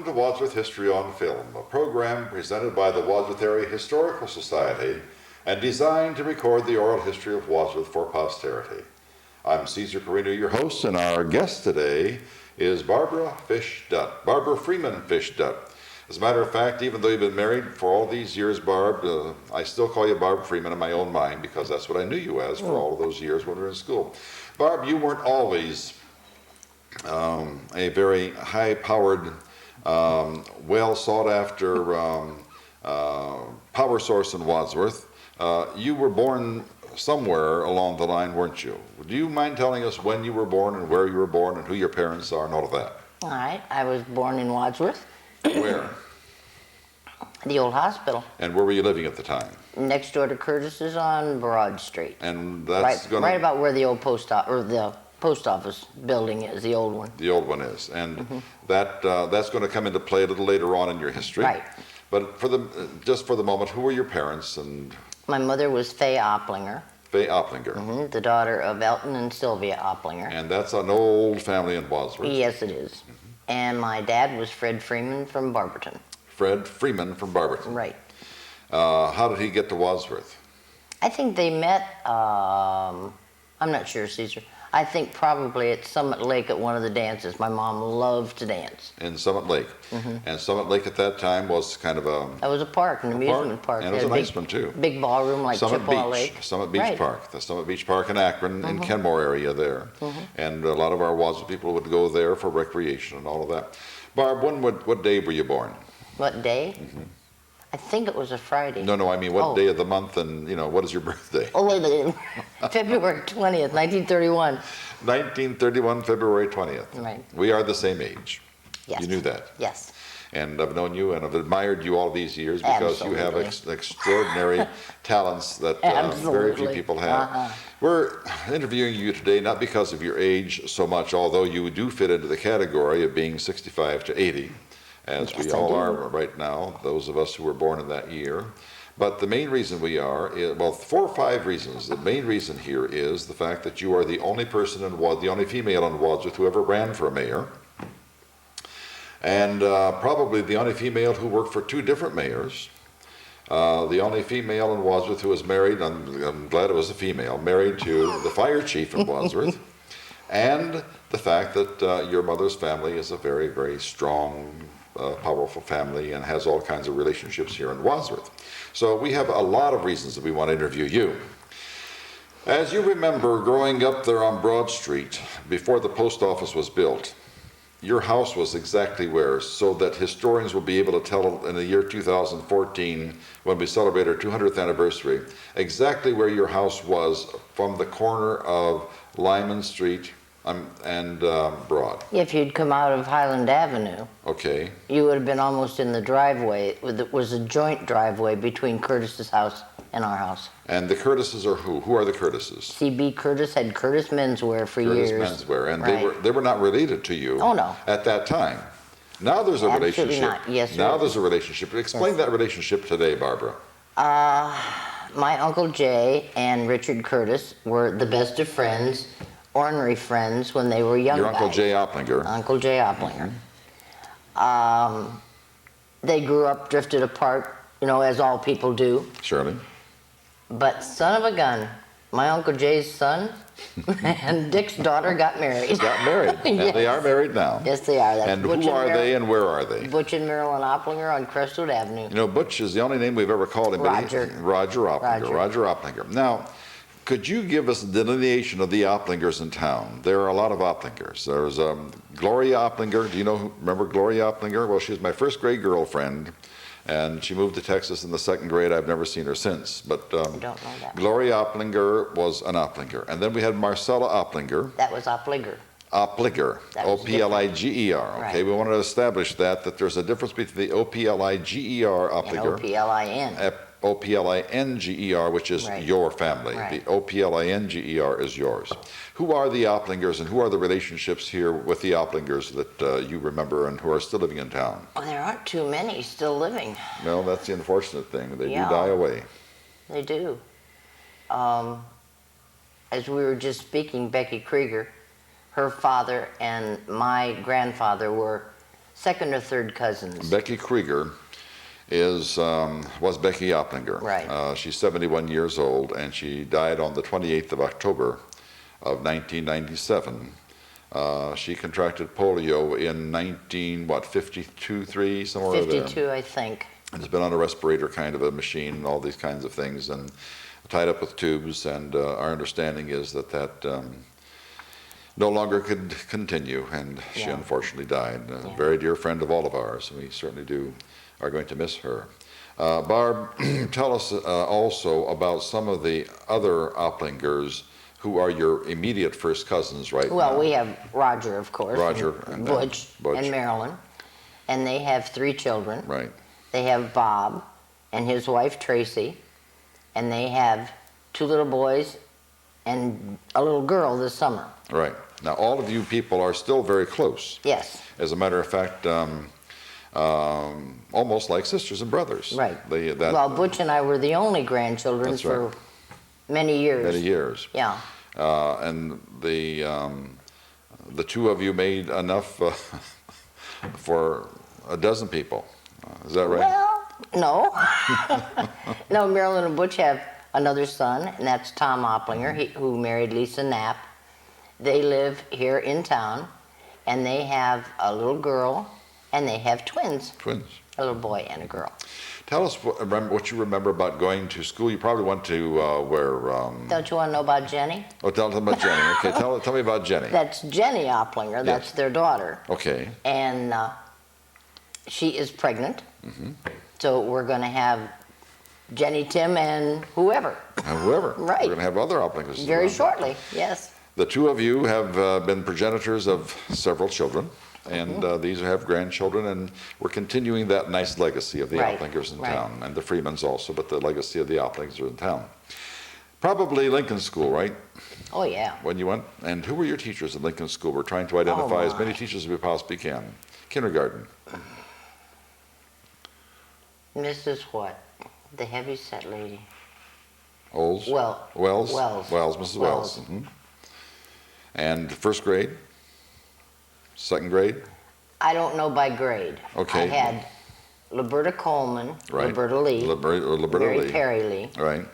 to Wadsworth History on Film, a program presented by the Wadsworth Area Historical Society and designed to record the oral history of Wadsworth for posterity. I'm Caesar Carino, your host, and our guest today is Barbara Freeman Fish Dutt. As a matter of fact, even though you've been married for all these years, Barb, I still call you Barb Freeman in my own mind because that's what I knew you as for all of those years when we were in school. Barb, you weren't always a very high-powered, well sought-after power source in Wadsworth. You were born somewhere along the line, weren't you? Do you mind telling us when you were born and where you were born and who your parents are and all of that? All right, I was born in Wadsworth. Where? The old hospital. And where were you living at the time? Next door to Curtis's on Broad Street. And that's right about where the old post office building is, the old one. The old one is, and that's going to come into play a little later on in your history. Right. But just for the moment, who were your parents? And my mother was Fay Opplinger. Fay Opplinger. The daughter of Elton and Sylvia Opplinger. And that's an old family in Wadsworth. Yes, it is. And my dad was Fred Freeman from Barberton. Fred Freeman from Barberton. Right. How did he get to Wadsworth? I think they met, I'm not sure, Caesar. I think probably at Summit Lake at one of the dances. My mom loved to dance. In Summit Lake. And Summit Lake at that time was kind of a... That was a park, an amusement park. And it was a nice one, too. Big ballroom like Chippewa Lake. Summit Beach Park. The Summit Beach Park in Akron, in Kenmore area there. And a lot of our Wadsworth people would go there for recreation and all of that. Barb, what day were you born? What day? I think it was a Friday. No, I mean what day of the month and, what is your birthday? Oh, wait a minute. February 20th, 1931. 1931, February 20th. Right. We are the same age. Yes. You knew that. Yes. And I've known you and I've admired you all these years because you have extraordinary talents that very few people have. We're interviewing you today not because of your age so much, although you do fit into the category of being 65 to 80. As we all are right now, those of us who were born in that year. But the main reason we are, well, 4 or 5 reasons. The main reason here is the fact that you are the only person the only female in Wadsworth who ever ran for mayor. And probably the only female who worked for 2 different mayors. The only female in Wadsworth who was married, I'm glad it was a female, married to the fire chief in Wadsworth. And the fact that your mother's family is a very, very strong, powerful family and has all kinds of relationships here in Wadsworth. So we have a lot of reasons that we want to interview you. As you remember, growing up there on Broad Street, before the post office was built, your house was exactly where, so that historians will be able to tell in the year 2014, when we celebrate our 200th anniversary, exactly where your house was from the corner of Lyman Street and Broad. If you'd come out of Highland Avenue, okay, you would have been almost in the driveway. It was a joint driveway between Curtis's house and our house. And the Curtises are who? Who are the Curtises? C.B. Curtis had Curtis Menswear for years. Curtis Menswear, and they were not related to you. Oh, no. At that time. Now there's a relationship. Not. Yes, now there's a relationship. Explain that relationship today, Barbara. My Uncle Jay and Richard Curtis were the best of friends, ornery friends when they were young Your Uncle guys. Jay Opplinger. Uncle Jay Opplinger. They grew up, drifted apart, as all people do. Surely. But son of a gun, my Uncle Jay's son and Dick's daughter got married. Got married. And Yes. they are married now. Yes, they are. That's And Butch who are they and where are they? Butch and Marilyn Opplinger on Crestwood Avenue. Butch is the only name we've ever called him. Roger. Roger Opplinger. Roger Opplinger. Now, could you give us a delineation of the Opplingers in town? There are a lot of Opplingers. There's Gloria Opplinger. Do you remember Gloria Opplinger? Well, she was my first grade girlfriend, and she moved to Texas in the 2nd grade. I've never seen her since. But I don't know that. Gloria Opplinger was an Opplinger. And then we had Marcella Opplinger. That was Opplinger. Oppliger, O-P-L-I-G-E-R. Okay, we want to establish that there's a difference between the O-P-L-I-G-E-R Opplinger. And O-P-L-I-N. O-P-L-I-N-G-E-R, which is your family. Right. The O-P-L-I-N-G-E-R is yours. Who are the Opplingers and who are the relationships here with the Opplingers that you remember and who are still living in town? Oh, there aren't too many still living. Well, that's the unfortunate thing. They do die away. They do. As we were just speaking, Becky Krieger, her father and my grandfather were second or third cousins. Becky Krieger was Becky Opplinger. Right. She's 71 years old, and she died on the 28th of October of 1997. She contracted polio in 52, 3, somewhere there. 52, I think. And has been on a respirator kind of a machine and all these kinds of things, and tied up with tubes, and our understanding is that no longer could continue, and she Yeah. unfortunately died. A Yeah. very dear friend of all of ours, and we certainly are going to miss her. Barb, tell us also about some of the other Opplingers who are your immediate first cousins right now. Well, we have Roger, of course. Roger and and Butch, Butch. and Marilyn. And they have 3 children. Right, They have Bob and his wife Tracy. And they have 2 little boys and a little girl this summer. right. Now, all of you people are still very close. Yes. As a matter of fact, almost like sisters and brothers. Right. That, Well, Butch and I were the only grandchildren That's for right. many years. Many years. Yeah. And the 2 of you made enough for a dozen people. Is that right? Well, no. No, Marilyn and Butch have another son, and that's Tom Opplinger, who married Lisa Knapp. They live here in town, and they have a little girl, and they have twins, Twins. a little boy and a girl. Tell us what you remember about going to school. You probably went to where? Don't you want to know about Jenny? Oh, tell them about Jenny. Okay, tell me about Jenny. That's Jenny Opplinger. That's Yes. their daughter. Okay. And she is pregnant. Mm-hmm. So we're going to have Jenny, Tim, and whoever And whoever. Right. We're going to have other Opplingers. very around. shortly. Yes. The 2 of you have been progenitors of several children, and these have grandchildren, and we're continuing that nice legacy of the Right, Opplingers in right. town, and the Freemans also, but the legacy of the Opplingers in town. Probably Lincoln School, right? Oh, yeah. When you went, and who were your teachers at Lincoln School? We're trying to identify as many my. teachers as we possibly can. Kindergarten. Mrs. what? The heavy-set lady. Olds? Wells. Wells? Wells. Wells, Mrs. Wells. Mhm. And first grade? Second grade? I don't know by grade. Okay. I had Liberta Coleman, Right. Liberta Lee, Liberta Mary Lee. Perry Lee. Right.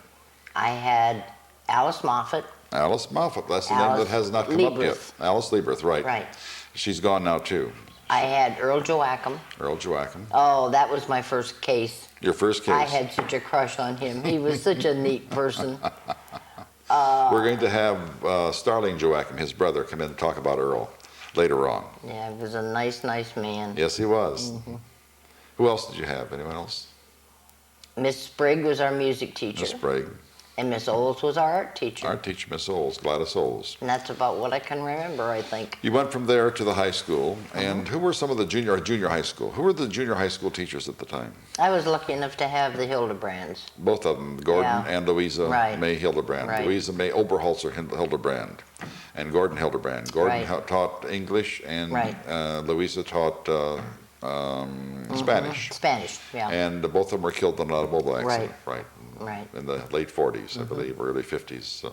I had Alice Moffett. Alice Moffett, that's the name Alice that has not come up yet. Lieberth. Alice Lieberth, right. Right. She's gone now too. I had Earl Joachim. Earl Joachim. Oh, that was my first case. Your first case. I had such a crush on him. He was such a neat person. We're going to have Starling Joachim, his brother, come in and talk about Earl later on. Yeah, he was a nice, nice man. Yes, he was. Mm-hmm. Who else did you have? Anyone else? Miss Sprigg was our music teacher. Miss Sprague. And Miss Oles was our art teacher. Our teacher, Miss Oles, Gladys Oles. And that's about what I can remember, I think. You went from there to the high school, Mm-hmm. and who were some of the junior high school? Who were the junior high school teachers at the time? I was lucky enough to have the Hildebrands. Both of them, Gordon Yeah. and Louisa Right. May Hildebrand. Right. Louisa May Oberholzer Hildebrand, and Gordon Hildebrand. Gordon Right. taught English, and Right. Louisa taught Spanish. Spanish, yeah. And both of them were killed in an automobile accident, right? Right. In the late 40s, I believe, or early 50s,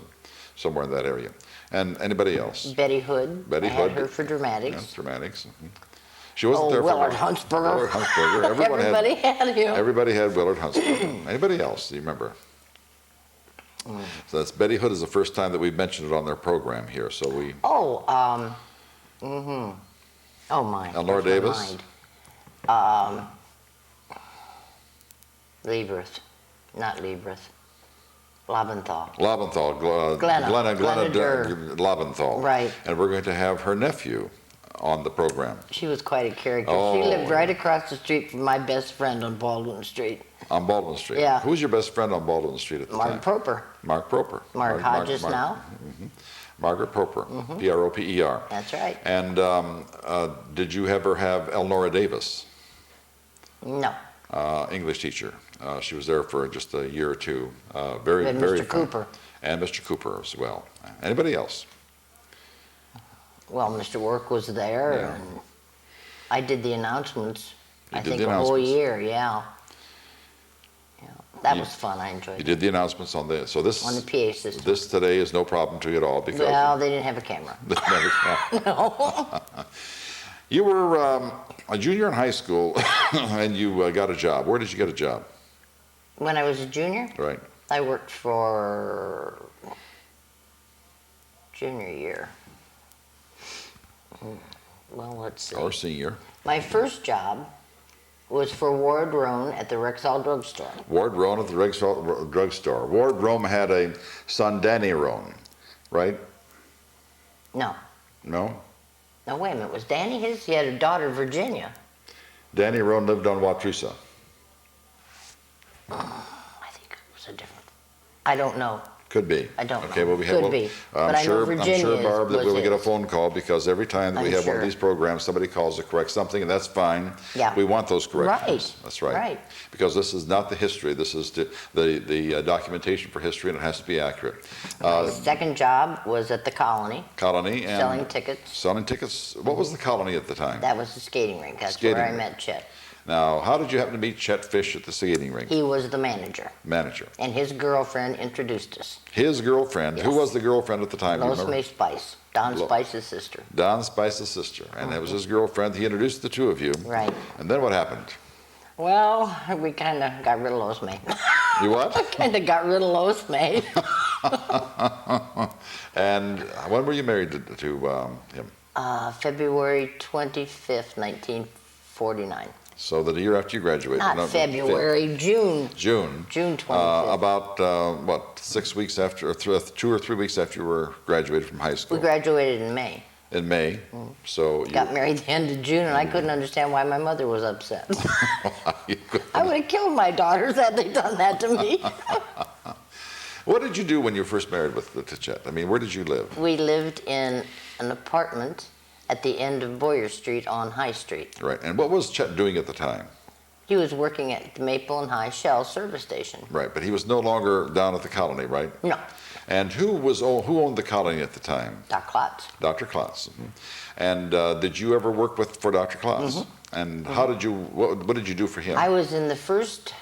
somewhere in that area. And anybody else? Betty Hood. Betty I Hood. had her for dramatics. Yeah, dramatics. Mhm. She wasn't Oh, there Willard for Huntsberger. Willard Huntsberger. Everybody had him. Everybody had Willard Huntsberger. Anybody else? Do you remember? So that's Betty Hood is the first time that we've mentioned it on their program here. So we. Oh, oh my. Elnora where's my Davis? mind? Lieberth. Not Lieberth. Lobenthal. Lobenthal, Glenna Durr. Lobenthal. Right. And we're going to have her nephew on the program. She was quite a character. Oh. She lived right across the street from my best friend on Baldwin Street. On Baldwin Street. Yeah. Who was your best friend on Baldwin Street at the time? Mark Proper. Mark Proper. Mark Hodges now. Margaret Proper. Proper. That's right. And did you ever have Elnora Davis? No. English teacher. She was there for just a year or two. Very, And very Mr. fun. Cooper. And Mr. Cooper as well. Anybody else? Well, Mr. Work was there, Yeah. and I did the announcements. You I did think the a whole announcements. year, yeah. That You- was fun. I enjoyed You it. did the announcements on this. So this On the PA system. this today is no problem to you at all because Well, they didn't have a camera. no. You were a junior in high school, and you got a job. Where did you get a job? When I was a junior, Right. I worked for junior year. Well, let's see. Or senior. My first job was for Ward Roan at the Rexall drugstore. Ward Roan at the Rexall drugstore. Ward Roan had a son, Danny Roan, right? No. No? No, wait a minute. Was Danny his? He had a daughter, Virginia. Danny Roan lived on Watrisa. I think it was a different. I don't know. Could be. I don't know. Okay, well, Could be. But I know I'm Virginia sure, Barb, that was we'll get a his. phone call because every time that we I'm have one of sure. these programs, somebody calls to correct something, and that's fine. Yeah. We want those corrections. Right. That's right. Right. Because this is not the history. This is the documentation for history, and it has to be accurate. My second job was at the Colony, Colony and selling tickets. selling tickets. What was the Colony at the time? That was the skating rink. That's Skating where I rink. met Chet. Now, how did you happen to meet Chet Fish at the skating rink? He was the manager, Manager. and his girlfriend introduced us. His girlfriend. Who Yes. was the girlfriend at the time? Do you Lois remember? May Spice, Don Lo- Spice's sister. Don Spice's sister, and that was his girlfriend. He introduced the two of you. Right. And then what happened? Well, we kind of got rid of Lois May. You what? Kind of got rid of Lois May. And when were you married to him? February 25th, 1949. So the year after you graduated. Not No, February, June. June. June 25th. About, what, 6 weeks after, or 2 or 3 weeks after you were graduated from high We school? graduated in May. In May. So you Got married the end of June, and I couldn't understand why my mother was upset. you could- I would have killed my daughters had they done that to me. What did you do when you first married to Chet? I mean, where did you live? We lived in an apartment at the end of Boyer Street on High Street. Right. And what was Chet doing at the time? He was working at the Maple and High Shell service station. Right. But he was no longer down at the Colony, right? No, And who owned the Colony at the time? Doc Klotz. Dr. Klotz. And did you ever work for Dr. Klotz? And how did you, what did you do for him? I was in the first,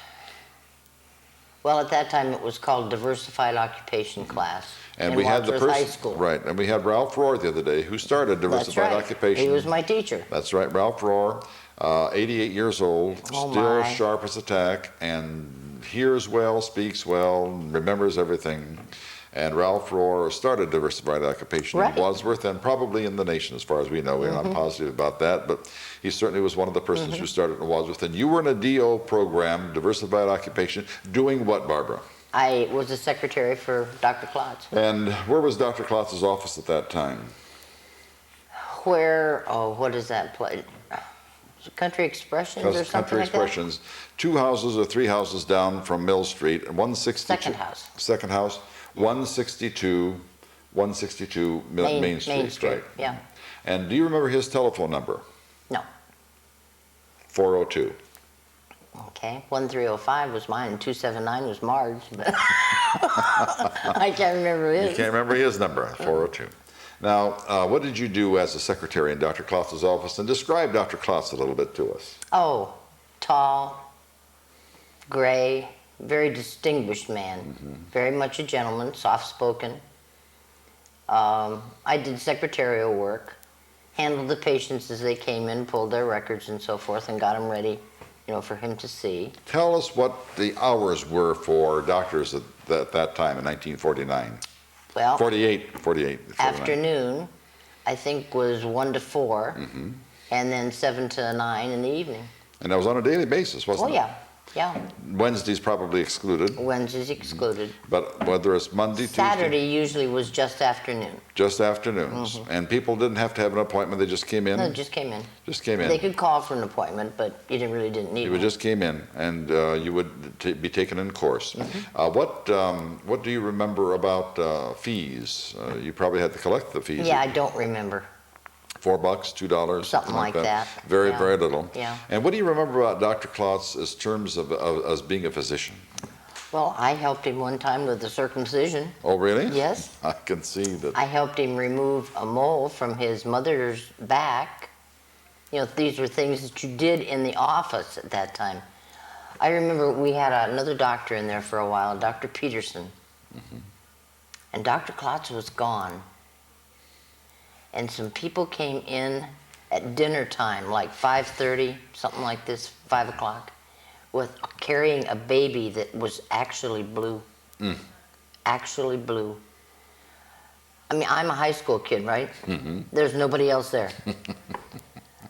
well, at that time it was called Diversified Occupation class And in we had the Wadsworth High person, School. right, and we had Ralph Rohr the other day who started That's Diversified right. Occupation. He was my teacher. That's right, Ralph Rohr, 88 years old, Oh, still my. sharp as a tack, and hears well, speaks well, remembers everything. And Ralph Rohr started Diversified Occupation Right. in Wadsworth and probably in the nation, as far as we know. We're not positive about that, but he certainly was one of the persons who started in Wadsworth. And you were in a DO program, Diversified Occupation, doing what, Barbara? I was a secretary for Dr. Klotz. And where was Dr. Klotz's office at that time? Where, oh, what is that place? Country Expressions or something Country like that? Expressions, 2 houses or 3 houses down from Mill Street, and 162. Second house. Second house, 162 Main Street, right? Yeah. And do you remember his telephone number? No. 402. Okay. 1305 was mine, and 279 was Marge, but I can't remember You his. can't remember his number, 402. Now, what did you do as a secretary in Dr. Klotz's office? And describe Dr. Klotz a little bit to us. Oh, tall, gray, very distinguished man, very much a gentleman, soft-spoken. I did secretarial work, handled the patients as they came in, pulled their records and so forth, and got them ready, you know, for him to see. Tell us what the hours were for doctors at that time in 1949. Well, 48. afternoon, I think, was 1 to 4, Mm-hmm. and then 7 to 9 in the evening. And that was on a daily basis, Oh, wasn't it? yeah, yeah. Wednesdays probably excluded, Wednesdays excluded. but whether it's Monday, Tuesday, Saturday usually was just afternoon. just afternoons. And people didn't have to have an appointment, they just came in? No, it just came in. Just came in. They could call for an appointment, but you really didn't need You one. would just came in, and you would be taken in course. What do you remember about fees? You probably had to collect the fees. Yeah, I don't remember. $4, $2, Something like that. Very, Yeah. very little. Yeah. And what do you remember about Dr. Klotz as terms of as being a physician? Well, I helped him one time with the circumcision. Oh, really? Yes. I can see that. I helped him remove a mole from his mother's back. You know, these were things that you did in the office at that time. I remember we had another doctor in there for a while, Dr. Peterson. And Dr. Klotz was gone. And some people came in at dinner time, like 5:30, something like this, 5 o'clock, with carrying a baby that was actually blue. Actually blue. I mean, I'm a high school kid, right? There's nobody else there.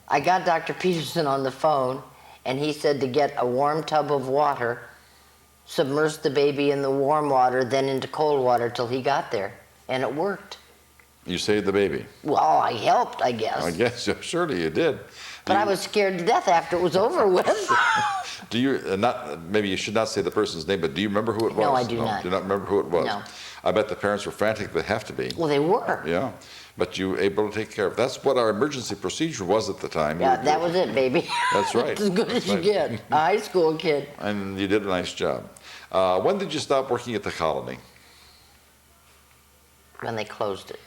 I got Dr. Peterson on the phone, and he said to get a warm tub of water, submerge the baby in the warm water, then into cold water till he got there. And it worked. You saved the baby. Well, I helped, I guess. I guess, surely you did. But I was scared to death after it was over with. Do you, maybe you should not say the person's name, but do you remember who it was? No, I do not. Do not remember who it was? No. I bet the parents were frantic. They have to be. Well, they were. Yeah. But you were able to take care of it. That's what our emergency procedure was at the time. Yeah, that was it, baby. That's right. It's as good as you get. A high school kid. And you did a nice job. When did you stop working at the colony? When they closed it.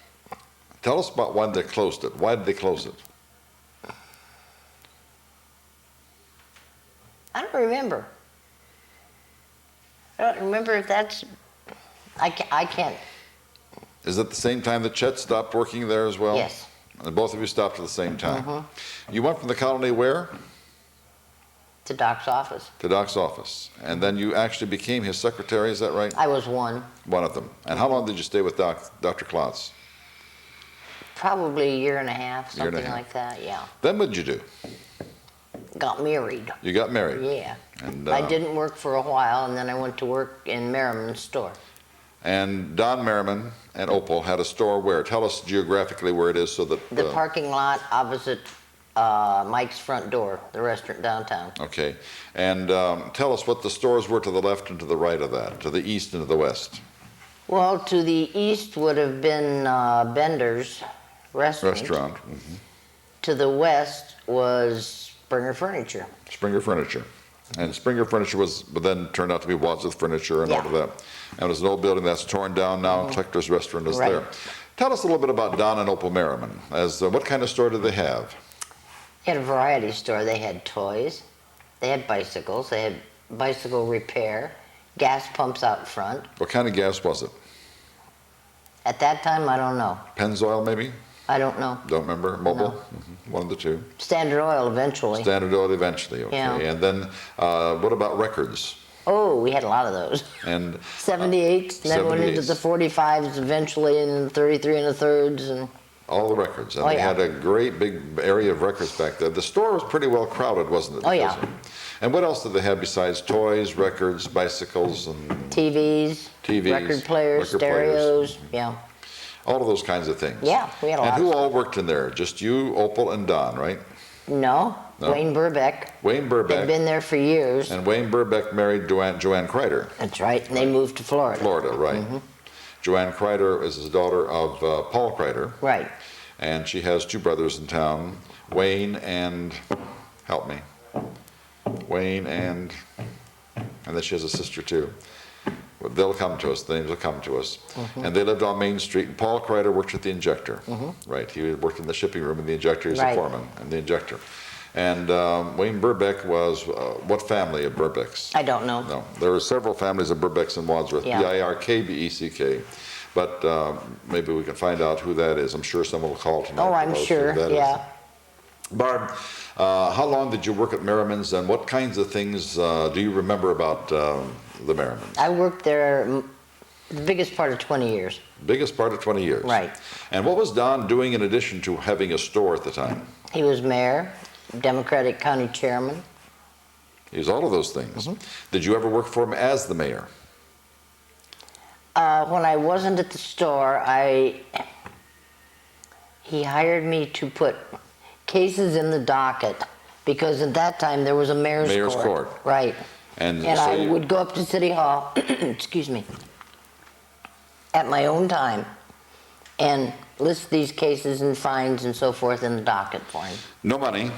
Tell us about when they closed it. Why did they close it? I don't remember. I don't remember if that's... I can't... Is it the same time that Chet stopped working there as well? Yes. And both of you stopped at the same time? You went from the colony where? To Doc's office. To Doc's office. And then you actually became his secretary, is that right? I was one. One of them. And how long did you stay with Dr. Klotz? Probably a year and a half, Year and a something half. like that, yeah. Then what did you do? Got married. You got married? Yeah. And, I didn't work for a while, and then I went to work in Merriman's store. And Don Merriman and Opal had a store where? Tell us geographically where it is so that... The parking lot opposite Mike's front door, the restaurant downtown. Okay. And tell us what the stores were to the left and to the right of that, to the east and to the west. Well, to the east would have been Bender's restaurant. To the west was Springer Furniture. Springer Furniture. And Springer Furniture but then turned out to be Wadsworth Furniture and all of that. And it was an old building that's torn down now. Collector's Restaurant is there. Tell us a little bit about Don and Opal Merriman. What kind of store did they have? They had a variety store. They had toys. They had bicycles. They had bicycle repair, gas pumps out front. What kind of gas was it? At that time, I don't know. Pennzoil, maybe? I don't know. Don't remember? Mobil? No. One of the two. Standard Oil eventually. Standard Oil eventually, okay. Yeah. And then what about records? Oh, we had a lot of those. And 78, then went into the 45s eventually, and 33 and a thirds, and all the records. And they had a great big area of records back there. The store was pretty well crowded, wasn't it? Oh, yeah. And what else did they have besides toys, records, bicycles, and TVs, record players, stereos, yeah. All of those kinds of things. Yeah, we had a lot. And who all worked in there? Just you, Opal, and Don, right? No, Wayne Burbeck. Wayne Burbeck. Had been there for years. And Wayne Burbeck married Joanne Kreider. That's right, and they moved to Florida. Florida, right. Joanne Kreider is the daughter of Paul Kreider. Right. And she has two brothers in town, Wayne and, help me, Wayne and then she has a sister too. They'll come to us, the names will come to us. And they lived on Main Street, and Paul Kreider worked at the injector. Right, he worked in the shipping room in the injector, he's a foreman in the injector. And Wayne Burbeck was, what family of Burbecks? I don't know. No, there were several families of Burbecks in Wadsworth, B-I-R-K-B-E-C-K. But maybe we can find out who that is. I'm sure someone will call tonight. Oh, I'm sure, yeah. Barb, how long did you work at Merriman's, and what kinds of things do you remember about the Merriman's? I worked there the biggest part of 20 years. Biggest part of 20 years. Right. And what was Don doing in addition to having a store at the time? He was mayor, Democratic County Chairman. He was all of those things. Did you ever work for him as the mayor? When I wasn't at the store, he hired me to put cases in the docket, because at that time there was a mayor's court. Right. And so I would go up to City Hall, excuse me, at my own time and list these cases and fines and so forth in the docket for him. No money?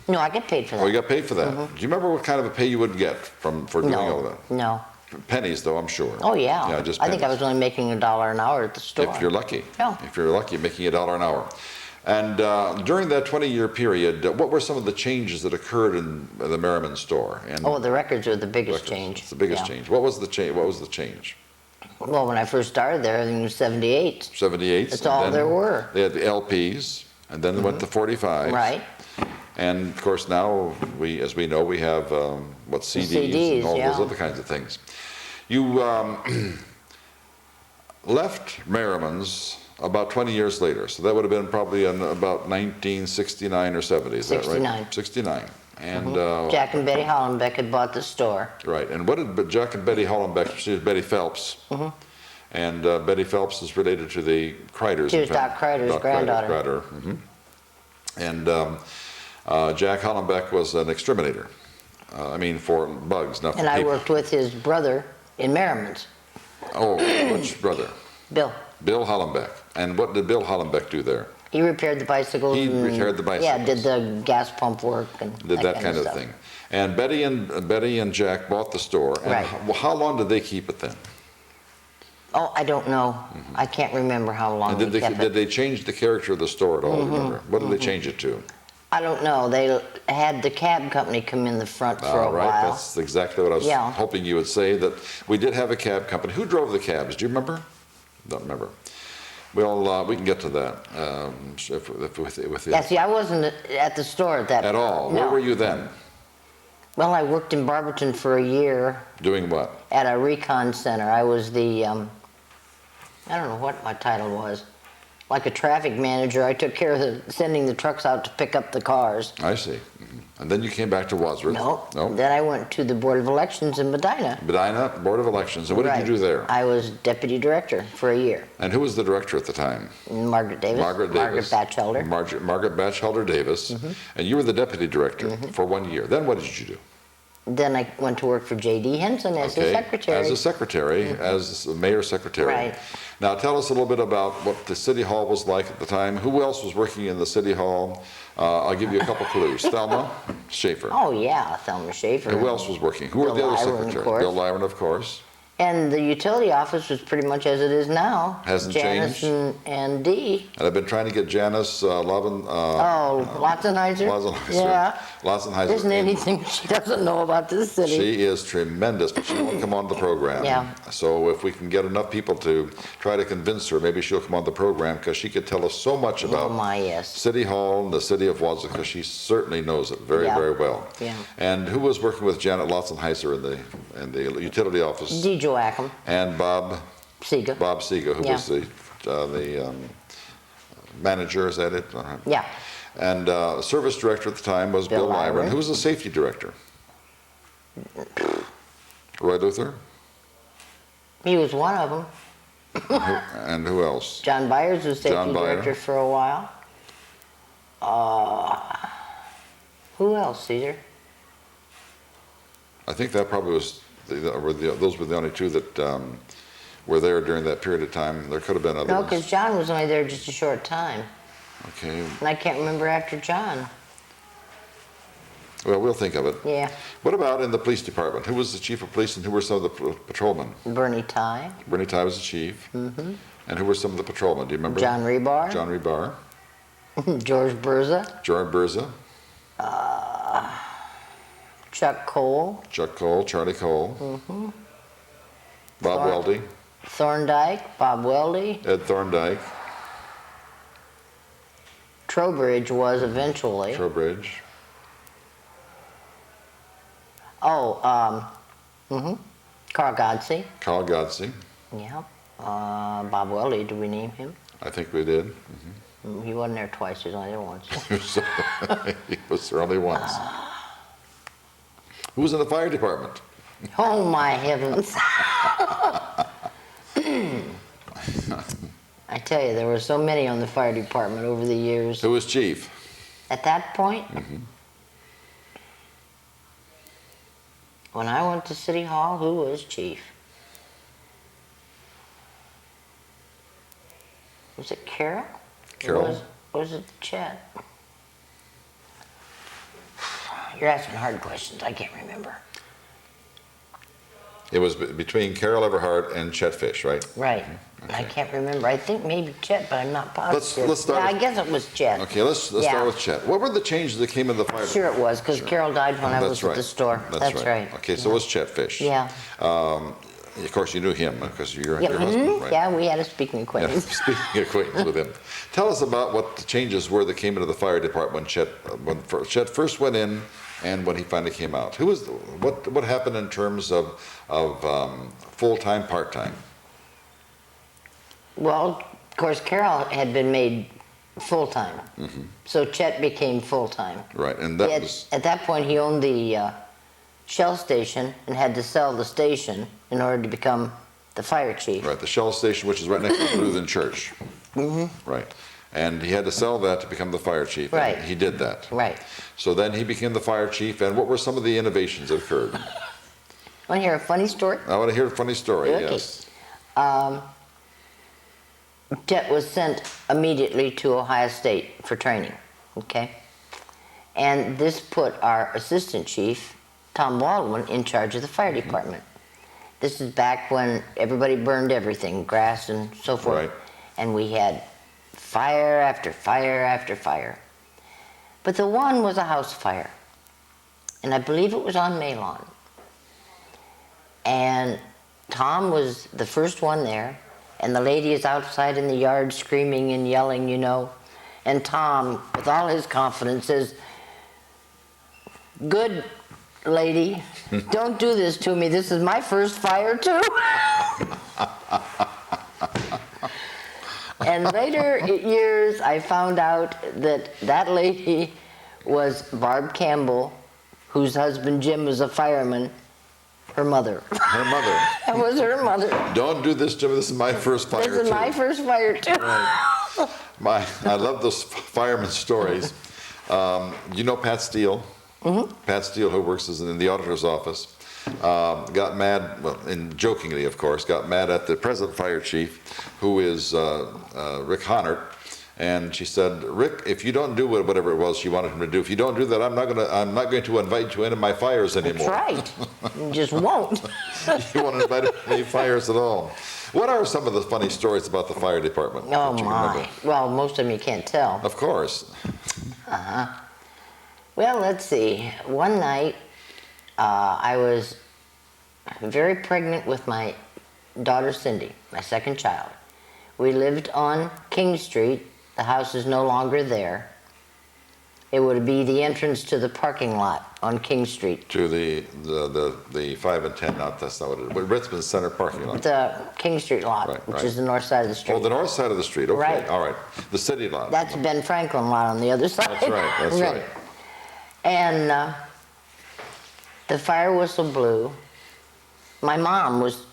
No, I get paid for that. Oh, you got paid for that? Do you remember what kind of a pay you would get for doing all of that? No. Pennies, though, I'm sure. Oh, yeah. Yeah, just I think I was only making $1 an hour at the store. If you're lucky. Yeah. If you're lucky, making $1 an hour. And during that 20-year period, what were some of the changes that occurred in the Merriman store? And the records are the biggest change. It's the biggest change. What was the change? What was the change? Well, when I first started there, I think it was 78. 78. That's all there were. They had the LPs. and then went to 45. Right. And of course now, as we know, we have CDs and all those other kinds of things. You left Merriman's about 20 years later, so that would have been probably in about 1969 or 70, is that right? 69. And Jack and Betty Hollenbeck had bought the store. Right, and what did Jack and Betty Hollenbeck, she was Betty Phelps, and Betty Phelps is related to the Kreiders. She was Doc Kreider's granddaughter. Kreider, And Jack Hollenbeck was an exterminator, for bugs, not for people. And I worked with his brother in Merriman's. Oh, which brother? Bill. Bill Hollenbeck. And what did Bill Hollenbeck do there? He repaired the bicycles. He repaired the bicycles. Yeah, did the gas pump work and did that kind of stuff. thing. And Betty and Jack bought the store. And Right. how long did they keep it then? Oh, I don't know. I can't remember how long And they kept it. did they change the character of the store at all? Remember? What did they change it to? I don't know. They had the cab company come in the front for a Right, while. that's exactly what I was hoping you would say, that we did have a cab company. Who drove the cabs? Do you remember? Don't remember. Well, we can get to that. Yeah, see, I wasn't at the store at that At all? No. Where were you then? Well, I worked in Barberton for a year Doing what? at a recon center. I was the, I don't know what my title was, like a traffic manager. I took care of sending the trucks out to pick up the cars. I see. And then you came back to Wadsworth? No. No? Then I went to the Board of Elections in Medina. Medina, Board of Elections. And what did you do there? I was deputy director for a year. And who was the director at the time? Margaret Davis. Margaret Davis. Margaret Batchelder. Margaret Batchelder Davis. And you were the deputy director for 1 year. Then what did you do? Then I went to work for J.D. Henson as the secretary. As a secretary, as the mayor's secretary. Right. Now tell us a little bit about what the city hall was like at the time. Who else was working in the city hall? I'll give you a couple clues. Thelma Schaefer. Oh, yeah, Thelma Schaefer. Who else was working? Who were the other secretaries? Bill Lyron, of course. And the utility office was pretty much as it is now. Hasn't Janice changed? and Dee. And I've been trying to get Janice Latzenheiser. Latzenheiser. Yeah. Latzenheiser. There isn't anything she doesn't know about this city. She is tremendous, but she won't come on the program. Yeah. So if we can get enough people to try to convince her, maybe she'll come on the program, because she could tell us so much about yes. City Hall and the City of Wadsworth, because she certainly knows it very, very well. Yeah. And who was working with Janet Latzenheiser in the utility office? Dee Joachim. And Bob Seega. Who was the manager, is that it? Yeah. And service director at the time was Bill Lyron. Who was the safety director? Roy Luther? He was one of them. And who else? John Byers was safety director for a while. Who else, Caesar? I think that probably was, those were the only two that were there during that period of time. There could have been others. No, because John was only there just a short time. Okay. And I can't remember after John. Well, we'll think of it. Yeah. What about in the police department? Who was the chief of police and who were some of the patrolmen? Bernie Ty. Bernie Ty was the chief. And who were some of the patrolmen? Do you remember? John Rebar. John Rebar. George Berza. George Berza. Chuck Cole. Chuck Cole, Charlie Cole. Bob Weldy. Thorndike, Bob Weldy. Ed Thorndike. Trowbridge was eventually. Trowbridge. Oh, Carl Godsey. Carl Godsey. Yeah. Bob Weldy, did we name him? I think we did. He wasn't there twice, he was only there once. He was there only once. Who was in the fire department? Oh my heavens. I tell you, there were so many on the fire department over the years. Who was chief? At that point, when I went to City Hall, who was chief? Was it Carol? Carol? Or was it Chet? You're asking hard questions. I can't remember. It was between Carol Everhart and Chet Fish, right? Right. Okay. I can't remember. I think maybe Chet, but I'm not positive. Let's start Yeah, with- I guess it was Chet. Okay, let's start with Chet. What were the changes that came in the fire department? Sure it was, because Carol died when I was at the store. That's right. right. Okay, so it was Chet Fish. Yeah. Of course, you knew him because you're Yeah, your husband, right? yeah, we had a speaking Yeah, acquaintance. speaking acquaintance with him. Tell us about what the changes were that came into the fire department when Chet first went in and when he finally came out. What happened in terms of full-time, part-time? Well, of course, Carol had been made full-time, so Chet became full-time. Right, and that was... At that point, he owned the Shell station and had to sell the station in order to become the fire chief. Right, the Shell station, which is right next to the Lutheran Church. Right, and he had to sell that to become the fire chief. and Right. he did that. Right. So then he became the fire chief, and what were some of the innovations that occurred? Want to hear a funny story? I want to hear a funny story, Okay. yes. Chet was sent immediately to Ohio State for training, okay? And this put our assistant chief, Tom Baldwin, in charge of the fire department. This is back when everybody burned everything, grass and so forth. Right. And we had fire after fire after fire. But the one was a house fire. And I believe it was on Malon. And Tom was the first one there. And the lady is outside in the yard screaming and yelling, you know. And Tom, with all his confidence, says, "Good lady, don't do this to me. This is my first fire, too." And later years, I found out that that lady was Barb Campbell, whose husband Jim was a fireman, her mother. Her mother. That was her mother. Don't do this, Jimmy. This is my first fire, This is too. my first fire, too. I love those fireman stories. You know Pat Steele? Pat Steele, who works in the auditor's office, got mad, well, and jokingly, of course, got mad at the present fire chief, who is Rick Honnert. And she said, "Rick, if you don't do whatever it was she wanted him to do, if you don't do that, I'm not going to invite you to any of my fires anymore." That's right. You just won't. You won't invite him to any fires at all. What are some of the funny stories about the fire department? Oh, that you can my. remember? Well, most of them you can't tell. Of course. Well, let's see. One night, I was very pregnant with my daughter Cindy, my second child. We lived on King Street. The house is no longer there. It would be the entrance to the parking lot on King Street. To the 5 and 10, that's not what it is, but Ritzman Center parking lot. The King Street lot, Right, which right. is the north side of the street. Oh, the north side of the street, okay, Right. all right. The city lot. That's Ben Franklin lot on the other side. That's right. And the fire whistle blew. My mom was,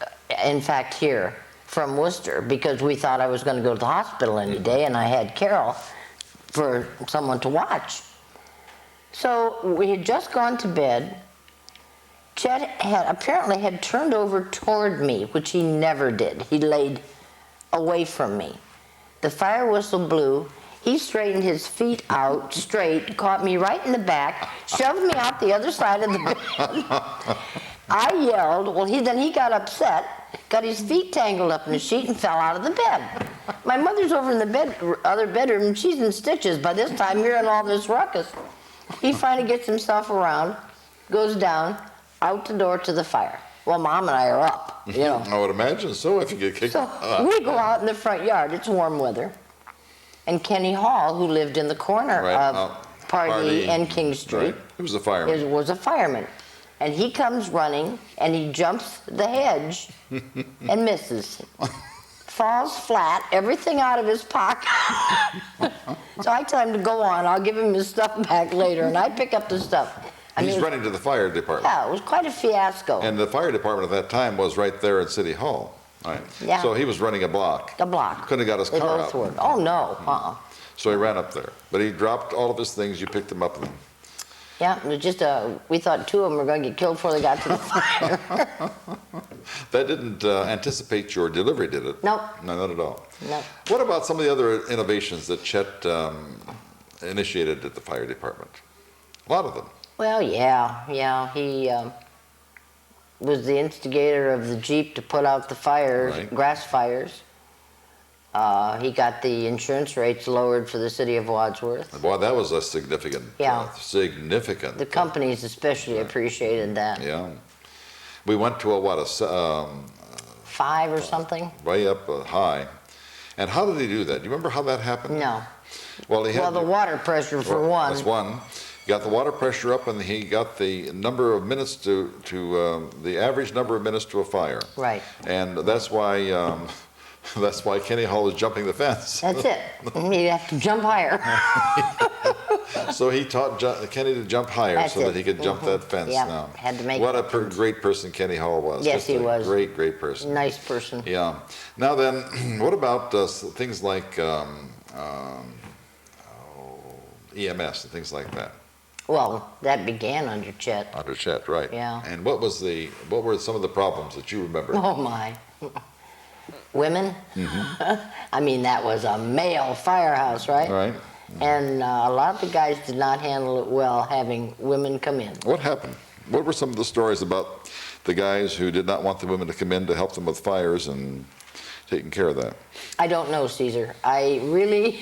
in fact, here from Worcester because we thought I was going to go to the hospital any day, and I had Carol for someone to watch. So we had just gone to bed. Chet apparently had turned over toward me, which he never did. He laid away from me. The fire whistle blew. He straightened his feet out straight, caught me right in the back, shoved me out the other side of the bed. I yelled. Well, then he got upset, got his feet tangled up in the sheet, and fell out of the bed. My mother's over in the other bedroom, and she's in stitches by this time, hearing all this ruckus. He finally gets himself around, goes down, out the door to the fire. Well, Mom and I are up, you know. I would imagine so if you get kicked So out. we go out in the front yard. It's warm weather. And Kenny Hall, who lived in the corner Right, of Pardee and King Street, Right. He was a fireman. was a fireman. And he comes running, and he jumps the hedge and misses. Falls flat, everything out of his pocket. So I tell him to go on. I'll give him his stuff back later, and I pick up the stuff. He's running to the fire department. Yeah, it was quite a fiasco. And the fire department at that time was right there at City Hall. Right. Yeah. So he was running a block. A block. Couldn't have got his They car both out. were. Oh, no. So he ran up there. But he dropped all of his things. You picked them up. And Yeah, it was just we thought two of them were going to get killed before they got to the fire. that didn't anticipate your delivery, did it? Nope. No, not at all. No. What about some of the other innovations that Chet initiated at the fire department? A lot of them. Well, yeah. He was the instigator of the Jeep to put out the fires, Right. grass fires. He got the insurance rates lowered for the city of Wadsworth. Boy, that was a significant. Yeah. Significant. The companies especially appreciated that. Yeah. We went to 5 or something. way up high. And how did he do that? Do you remember how that happened? No. Well, he had Well, the water pressure for one. That's one. He got the water pressure up, and he got the number of minutes to the average number of minutes to a fire. Right. And that's why Kenny Hall is jumping the fence. That's it. You have to jump higher. So he taught Kenny to jump higher That's so it. that he could jump that fence. Yeah, Now, had to make what a it. great person Kenny Hall was. Yes, Just he a was. Great, great person. Nice person. Yeah. Now then, what about things like EMS and things like that? Well, that began under Chet. Under Chet, right? Yeah. And what were some of the problems that you remember? Oh my. Women? Mm-hmm. I mean, that was a male firehouse, right? Right. And a lot of the guys did not handle it well, having women come in. What happened? What were some of the stories about the guys who did not want the women to come in to help them with fires and taking care of that? I don't know, Caesar. I really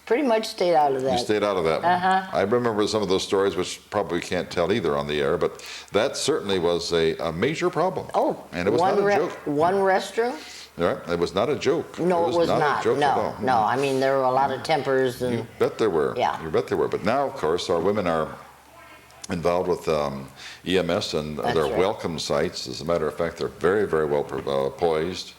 pretty much stayed out of that. You stayed out of that one. Uh-huh. I remember some of those stories, which probably can't tell either on the air, but that certainly was a major problem. Oh, and it was not a joke. One restroom? Right? It was not a joke. No, it was not. a joke at all. No. I mean, there were a lot of tempers and. You bet there were. Yeah. You bet there were. But now, of course, our women are involved with EMS, and That's they're right. welcome sites. As a matter of fact, they're very, very well poised.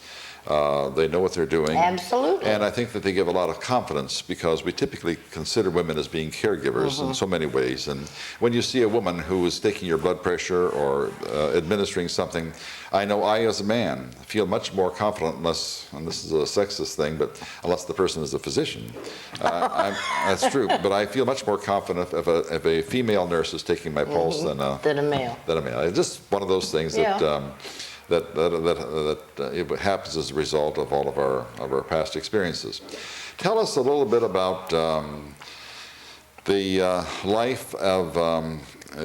They know what they're doing. Absolutely. And I think that they give a lot of confidence, because we typically consider women as being caregivers in so many ways. And when you see a woman who is taking your blood pressure or administering something, I know I, as a man, feel much more confident, unless, and this is a sexist thing, but unless the person is a physician. That's true. But I feel much more confident if a female nurse is taking my pulse than a male. It's just one of those things that it happens as a result of all of our past experiences. Tell us a little bit about the life of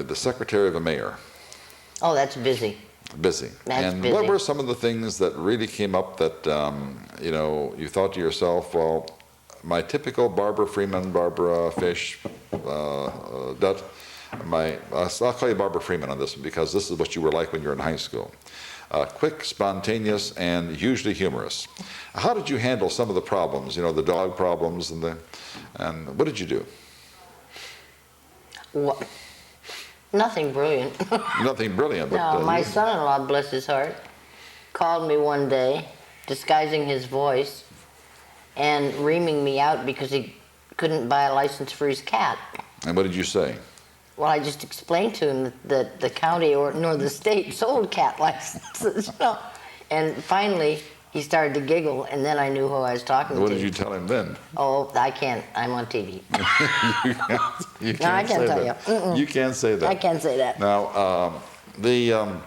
the secretary of a mayor. Oh, that's busy. Busy. That's and busy. what were some of the things that really came up that you thought to yourself, well, my typical Barbara Fish, Dutt, I'll call you Barbara Freeman on this one, because this is what you were like when you were in high school. Quick, spontaneous, and usually humorous. How did you handle some of the problems? The dog problems, and what did you do? What? Nothing brilliant. Nothing brilliant. But, No, my son-in-law, bless his heart, called me one day, disguising his voice and reaming me out because he couldn't buy a license for his cat. And what did you say? Well, I just explained to him that the county nor the state sold cat licenses. And finally, he started to giggle, and then I knew who I was talking to. What did you tell him then? Oh, I can't. I'm on TV. You can't No, I can't say tell that. you. Mm-mm. You can't say that. I can't say that. Now, the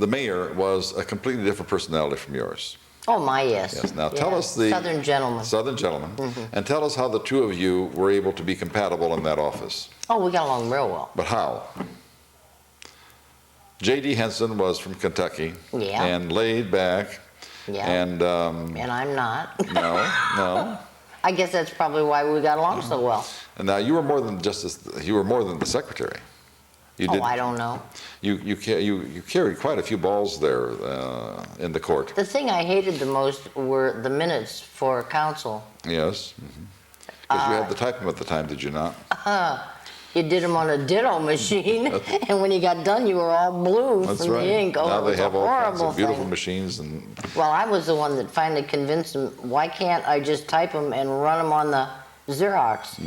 mayor was a completely different personality from yours. Oh, my, yes. Yes. Now, tell us the Southern gentleman. Southern gentleman, and tell us how the two of you were able to be compatible in that office. Oh, we got along real well. But how? J.D. Henson was from Kentucky. Yeah. And laid back. Yeah. And And I'm not. no. I guess that's probably why we got along so well. And now you were more than you were more than the secretary. You did. Oh, I don't know. You carried quite a few balls there in the court. The thing I hated the most were the minutes for council. Yes. Because you had to type them at the time, did you not? You did them on a ditto machine, and when you got done, you were all blue That's from right. the ink. Oh, Now it they was have a all kinds horrible of beautiful thing. machines and. Well, I was the one that finally convinced them, why can't I just type them and run them on the Xerox?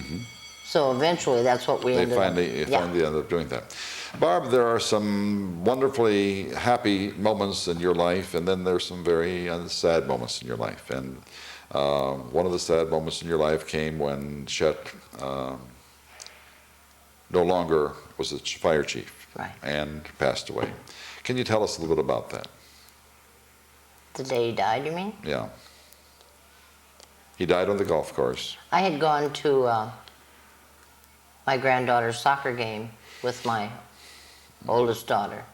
So eventually, that's what we They ended finally ended up doing that. Barb, there are some wonderfully happy moments in your life, and then there's some very sad moments in your life. And one of the sad moments in your life came when Chet no longer was a fire chief, Right. and passed away. Can you tell us a little bit about that? The day he died, you mean? Yeah. He died on the golf course. I had gone to my granddaughter's soccer game with my oldest daughter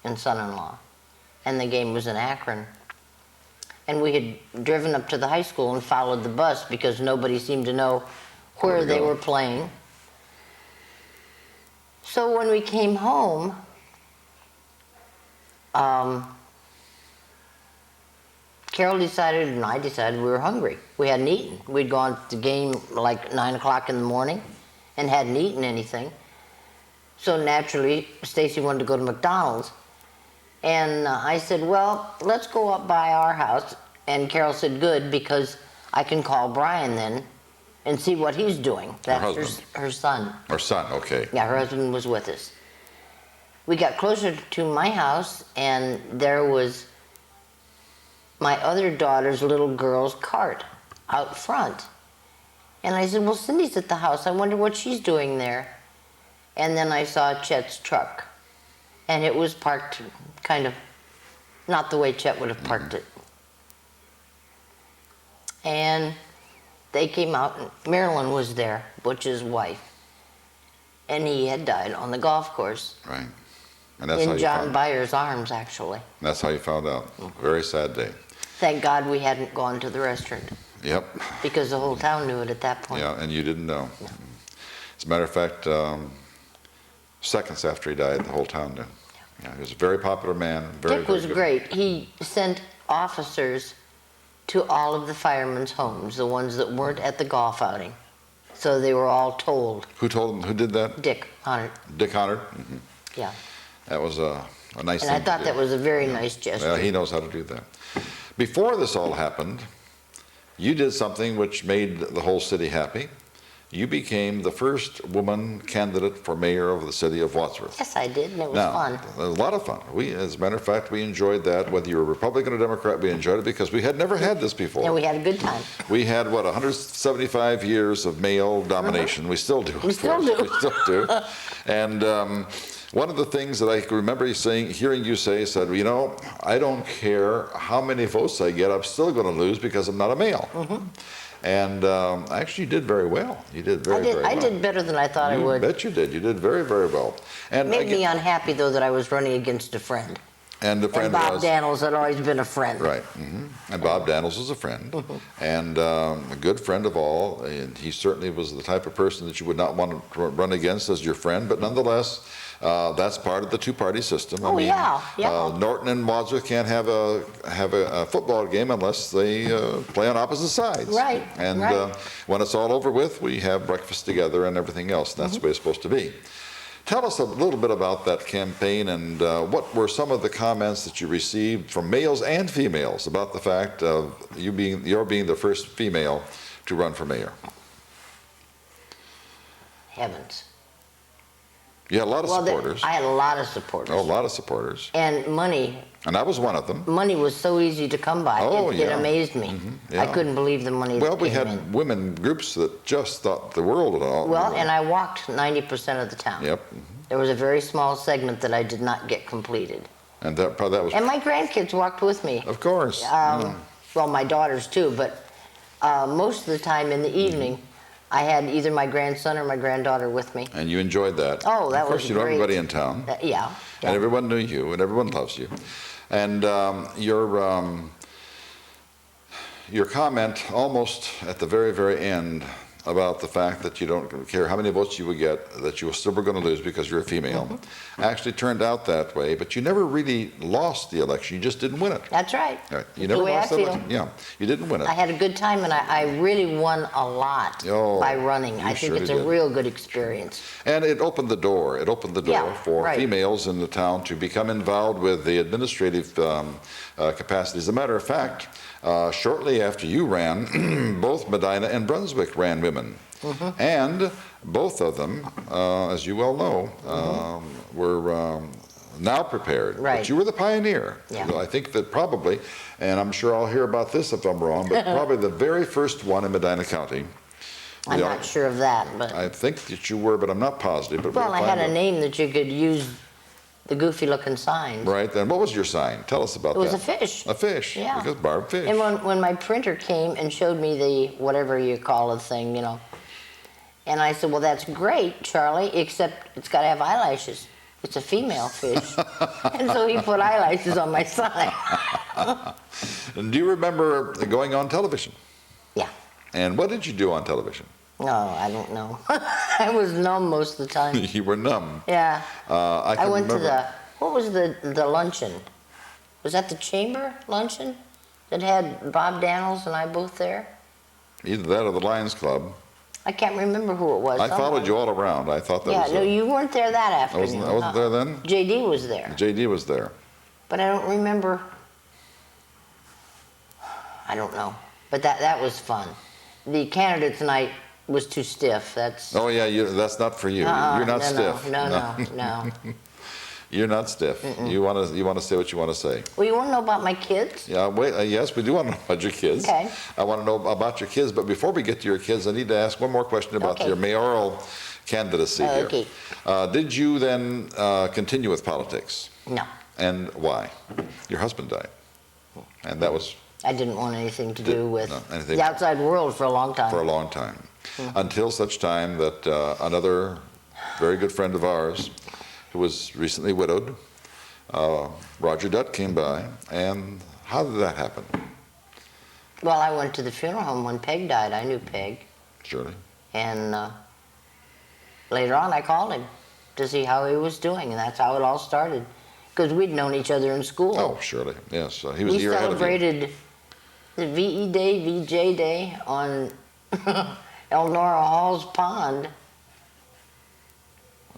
and son-in-law, and the game was in Akron. And we had driven up to the high school and followed the bus because nobody seemed to know where they were playing. So when we came home, Carol decided and I decided we were hungry. We hadn't eaten. We'd gone to the game like 9 o'clock in the morning and hadn't eaten anything. So naturally, Stacy wanted to go to McDonald's. And I said, well, let's go up by our house. And Carol said, good, because I can call Brian then and see what he's doing. That's her son. Her son, okay. Yeah, her husband was with us. We got closer to my house, and there was my other daughter's little girl's cart out front. And I said, well, Cindy's at the house. I wonder what she's doing there. And then I saw Chet's truck. And it was parked kind of not the way Chet would have parked it. And they came out, and Marilyn was there, Butch's wife. And he had died on the golf course. Right. And that's how in you John found Byer's arms, actually. That's how you found out. Very sad day. Thank God we hadn't gone to the restaurant. Yep. Because the whole town knew it at that point. Yeah, and you didn't know. As a matter of fact, seconds after he died, the whole town knew. Yeah, he was a very popular man. Dick was great. He sent officers to all of the firemen's homes, the ones that weren't at the golf outing. So they were all told. Who told him? Who did that? Dick Honor. Dick Honor? Mm-hmm. Yeah. That was a nice thing. And I thought to do. that was a very nice gesture. Well, he knows how to do that. Before this all happened, you did something which made the whole city happy. You became the first woman candidate for mayor of the city of Wadsworth. Yes, I did, and it was fun. It was a lot of fun. As a matter of fact, we enjoyed that. Whether you were Republican or Democrat, we enjoyed it because we had never had this before. And we had a good time. We had, 175 years of male domination. We still do. We still do. We still do. And one of the things that I remember hearing you say, said, well, you know, I don't care how many votes I get, I'm still going to lose because I'm not a male. And actually, you did very well. You did very well. I did better than I thought I would. I bet you did. You did very, very well. And made me unhappy, though, that I was running against a friend. And the friend Bob Daniels had always been a friend. Right. And Bob Daniels was a friend, and a good friend of all. And he certainly was the type of person that you would not want to run against as your friend. But nonetheless, that's part of the two-party system. Oh, yeah. Norton and Wadsworth can't have a football game unless they play on opposite sides. Right. And when it's all over with, we have breakfast together and everything else. That's the way it's supposed to be. Tell us a little bit about that campaign, and what were some of the comments that you received from males and females about the fact of your being the first female to run for mayor? Heavens. You had a lot of supporters. I had a lot of supporters. Oh, a lot of supporters. And money. And I was one of them. Money was so easy to come by. Oh, It amazed me. I couldn't believe the money that came in. Well, we had women groups that just thought the world of it all. Well, and I walked 90% of the town. Yep. There was a very small segment that I did not get completed. And that was. And my grandkids walked with me. Of course. Well, my daughters too, but most of the time in the evening, I had either my grandson or my granddaughter with me. And you enjoyed that. Oh, that was great. Of course, you know everybody in town. Yeah. And everyone knew you, and everyone loves you. And your comment almost at the very, very end about the fact that you don't care how many votes you would get, that you still were going to lose because you're a female, actually turned out that way. But you never really lost the election. You just didn't win it. That's right. You never lost the election. Yeah, you didn't win it. I had a good time, and I really won a lot by running. I think it's a real good experience. And it opened the door. It opened the door for females in the town to become involved with the administrative capacities. As a matter of fact, shortly after you ran, both Medina and Brunswick ran women. And both of them, as you well know, were now prepared. Right. But you were the pioneer. Yeah. I think that probably, and I'm sure I'll hear about this if I'm wrong, but probably the very first one in Medina County. I'm not sure of that, but I think that you were, but I'm not positive. But well, I had a name that you could use the goofy-looking signs. Right, then what was your sign? Tell us about that. It was a fish. A fish. Yeah. Because Barb fish. And when my printer came and showed me the whatever you call the thing, and I said, well, that's great, Charlie, except it's got to have eyelashes. It's a female fish. And so he put eyelashes on my sign. And do you remember going on television? Yeah. And what did you do on television? No, I don't know. I was numb most of the time. You were numb. Yeah. I went remember. to what was the luncheon? Was that the Chamber luncheon that had Bob Daniels and I both there? Either that or the Lions Club. I can't remember who it was. I followed you all around. I thought that was. Yeah, no, you weren't there that afternoon. I wasn't there then? JD was there. JD was there. But I don't remember. I don't know. But that was fun. The candidates night was too stiff. That's. Oh yeah, that's not for you. You're not stiff. No. You're not stiff. You want to say what you want to say. Well, you want to know about my kids? Yeah. Wait. Yes, we do want to know about your kids. Okay. I want to know about your kids, but before we get to your kids, I need to ask one more question about your mayoral candidacy here. Okay. Did you then continue with politics? No. And why? Your husband died, and that was. I didn't want anything to do with anything the outside world for a long time. For a long time. Until such time that another very good friend of ours, who was recently widowed, Roger Dutt, came by. And how did that happen? Well, I went to the funeral home when Peg died. I knew Peg. Surely. And later on, I called him to see how he was doing, and that's how it all started. Because we'd known each other in school. Oh, surely. Yes. He was a year We ahead of you. celebrated the VE Day, VJ Day on Elnora Hall's pond.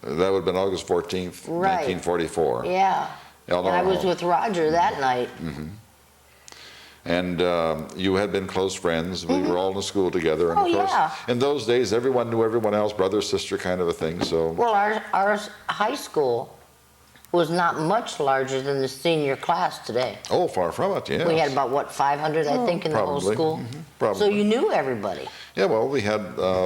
That would have been August 14th, Right. 1944. Yeah. Elnora And I was Hall. with Roger that night. And you had been close friends. We were all in school together. And Oh, of course, yeah. in those days, everyone knew everyone else, brother, sister kind of a thing. So. Well, our high school was not much larger than the senior class today. Oh, far from it, yes. We had about, what, 500, I think, in the whole probably. school? Probably. So you knew everybody. Yeah, well, we had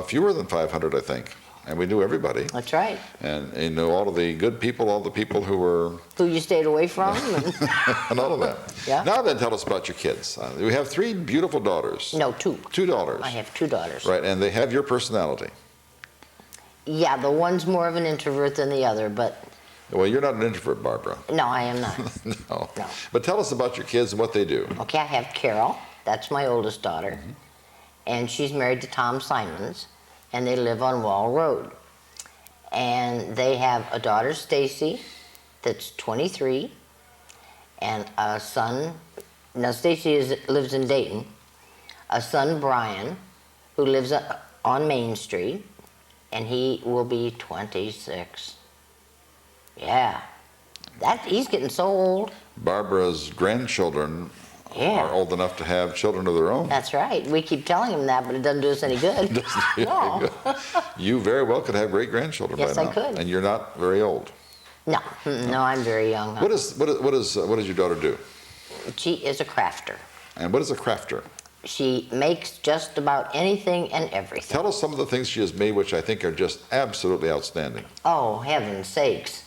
fewer than 500, I think. And we knew everybody. That's right. And you know all of the good people, all the people who were, Who you stayed away from. and all of that. Yeah. Now then, tell us about your kids. We have 3 beautiful daughters. No, 2. 2 daughters. I have 2 daughters. Right, and they have your personality. Yeah, the one's more of an introvert than the other, but Well, you're not an introvert, Barbara. no, I am not. No. No. But tell us about your kids and what they do. Okay, I have Carol. That's my oldest daughter. And she's married to Tom Simons, and they live on Wall Road. And they have a daughter, Stacy, that's 23, and a son. Now, Stacy lives in Dayton. A son, Brian, who lives on Main Street, and he will be 26. Yeah, he's getting so old. Barbara's grandchildren Yeah. are old enough to have children of their own. That's right. We keep telling him that, but it doesn't do us any good. No. You very well could have great-grandchildren Yes, by I now. could. And you're not very old. No, no, I'm very young. What does your daughter do? She is a crafter. And what is a crafter? She makes just about anything and everything. Tell us some of the things she has made which I think are just absolutely outstanding. Oh, heaven's sakes.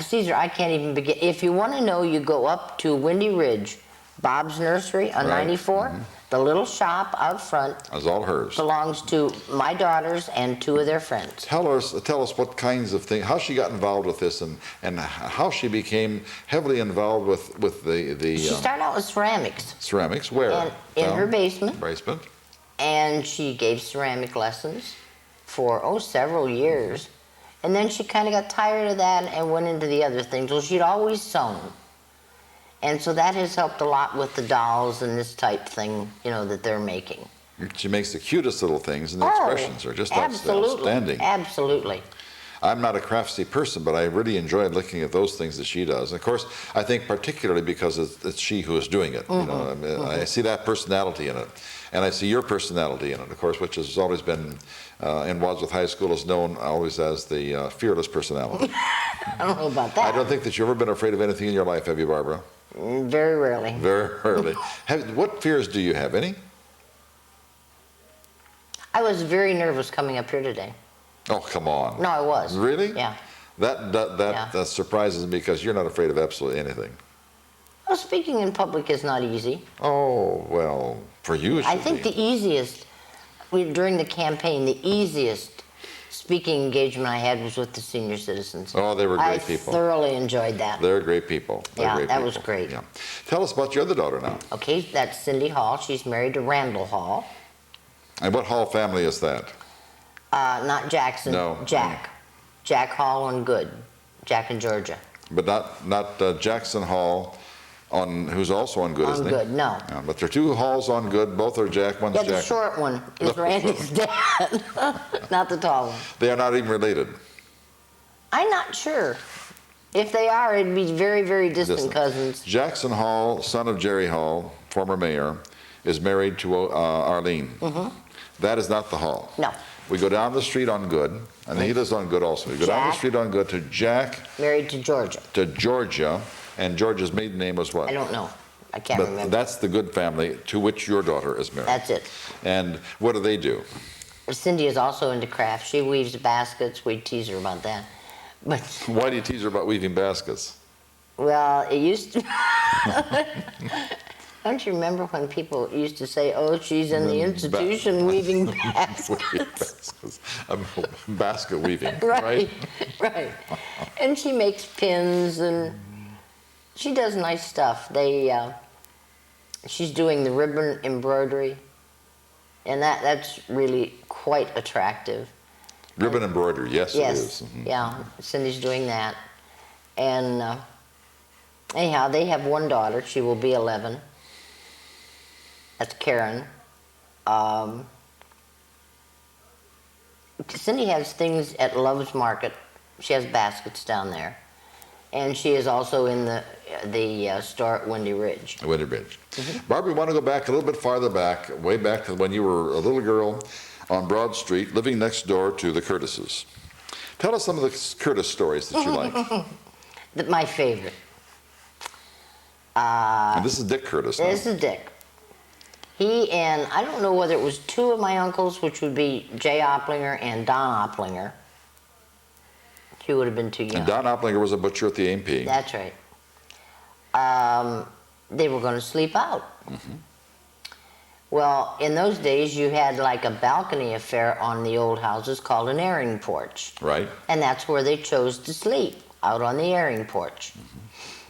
Caesar, I can't even begin. If you want to know, you go up to Windy Ridge, Bob's Nursery on Right. 94. The little shop out front It's all hers. belongs to my daughters and 2 of their friends. Tell us what kinds of things, how she got involved with this and how she became heavily involved with the She started out with ceramics ceramics. Where? and in her basement, Basement. and she gave ceramic lessons for, several years. And then she kind of got tired of that and went into the other things. Well, she'd always sewn. And so that has helped a lot with the dolls and this type thing, that they're making. She makes the cutest little things, and the expressions are just absolutely, outstanding. Absolutely. I'm not a craftsy person, but I really enjoy looking at those things that she does. And of course, I think particularly because it's she who is doing it. I see that personality in it, and I see your personality in it, of course, which has always been in Wadsworth High School is known always as the fearless personality. I don't know about that. I don't think that you've ever been afraid of anything in your life, have you, Barbara? Very rarely. Very rarely. What fears do you have? Any? I was very nervous coming up here today. Oh, come on. No, I was. Really? Yeah. That surprises me because you're not afraid of absolutely anything. Well, speaking in public is not easy. Oh, well, for you it should I think be. the easiest, during the campaign, the easiest speaking engagement I had was with the senior citizens. Oh, they were great people. I thoroughly enjoyed that. They're great people. They're Yeah, great that people. was great. Yeah. Tell us about your other daughter now. Okay, that's Cindy Hall. She's married to Randall Hall. And what Hall family is that? Not Jackson. No. Jack. Jack Hall and Good. Jack in Georgia. But not Jackson Hall, who's also on Good, On isn't he? Good, no. Yeah, but there are two halls on Good. Both are Jack. One's Yeah, the Jack. short one is Randy's dad, not the tall one. They are not even related. I'm not sure. If they are, it'd be very, very distant cousins. Jackson Hall, son of Jerry Hall, former mayor, is married to Arlene. That is not the Hall. No. We go down the street on Good, and he lives on Good also. We go down the Jack. street on Good to Jack. Married to Georgia. To Georgia, and Georgia's maiden name was what? I don't know. I can't But remember. that's the Good family to which your daughter is married. That's it. And what do they do? Cindy is also into craft. She weaves baskets. We tease her about that. But, Why do you tease her about weaving baskets? well, it used to... Don't you remember when people used to say, oh, she's in the institution weaving baskets? Basket weaving, Right, right. And she makes pins and she does nice stuff. She's doing the ribbon embroidery, and that's really quite attractive. Ribbon embroidery, yes, it is. Yeah, Cindy's doing that. And anyhow, they have one daughter. She will be 11. That's Karen. Cindy has things at Love's Market. She has baskets down there. And she is also in the store at Windy Ridge. Windy Ridge. Barbara, we want to go back a little bit farther back, way back to when you were a little girl on Broad Street, living next door to the Curtises. Tell us some of the Curtis stories that you like. My favorite. And this is Dick Curtis now. This is Dick. He and, I don't know whether it was two of my uncles, which would be Jay Opplinger and Don Opplinger. He would have been too young. And Don Opplinger was a butcher at the A&P. That's right. They were going to sleep out. Well, in those days, you had like a balcony affair on the old houses called an airing porch. Right. And that's where they chose to sleep, out on the airing porch.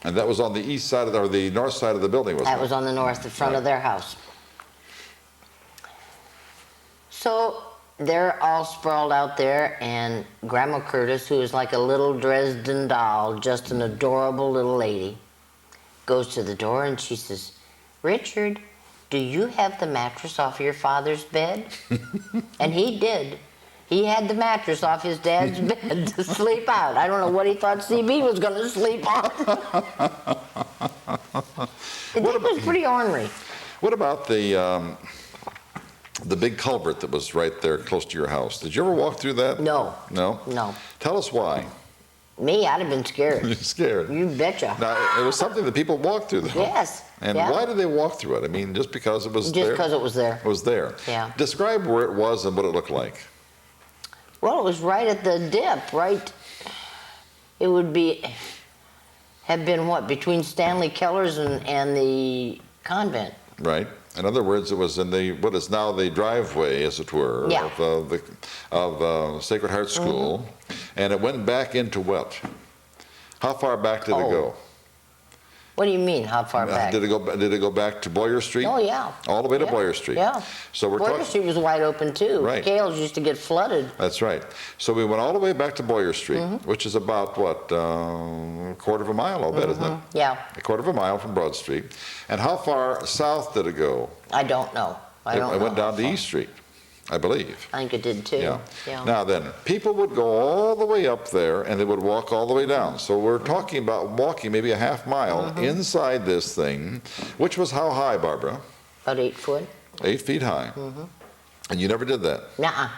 And that was on the east side of or the north side of the building, wasn't it? That was on the north, the front of their house. So they're all sprawled out there, and Grandma Curtis, who is like a little Dresden doll, just an adorable little lady, goes to the door and she says, Richard, do you have the mattress off your father's bed? And he did. He had the mattress off his dad's bed to sleep out. I don't know what he thought CB was going to sleep on. It was pretty ornery. What about the big culvert that was right there close to your house? Did you ever walk through that? No. No? No. Tell us why. Me, I'd have been scared. You're scared. You betcha. Now, it was something that people walked through, though. Yes. And yeah. why did they walk through it? I mean, just because it was there? Just because it was there. It was there. Yeah. Describe where it was and what it looked like. Well, it was right at the dip, right? It would have been what, between Stanley Keller's and the convent. Right. In other words, it was in what is now the driveway, as it were, Yeah. of Sacred Heart School, and it went back into what? How far back did it go? What do you mean, how far back? Did it go back to Boyer Street? Oh, yeah. All the way to Yeah. Boyer Street. Yeah. So we're Boyer talking. Street was wide open, too. Right. Gales used to get flooded. That's right. So we went all the way back to Boyer Street, which is about, what, a quarter of a mile, I'll bet, isn't it? Yeah. A quarter of a mile from Broad Street. And how far south did it go? I don't know. I don't know. It went down how to far. East Street, I believe. I think it did, too. Yeah. Yeah. Now then, people would go all the way up there and they would walk all the way down. So we're talking about walking maybe a half mile inside this thing, which was how high, Barbara? About 8 foot. 8 feet high. And you never did that. Nuh-uh.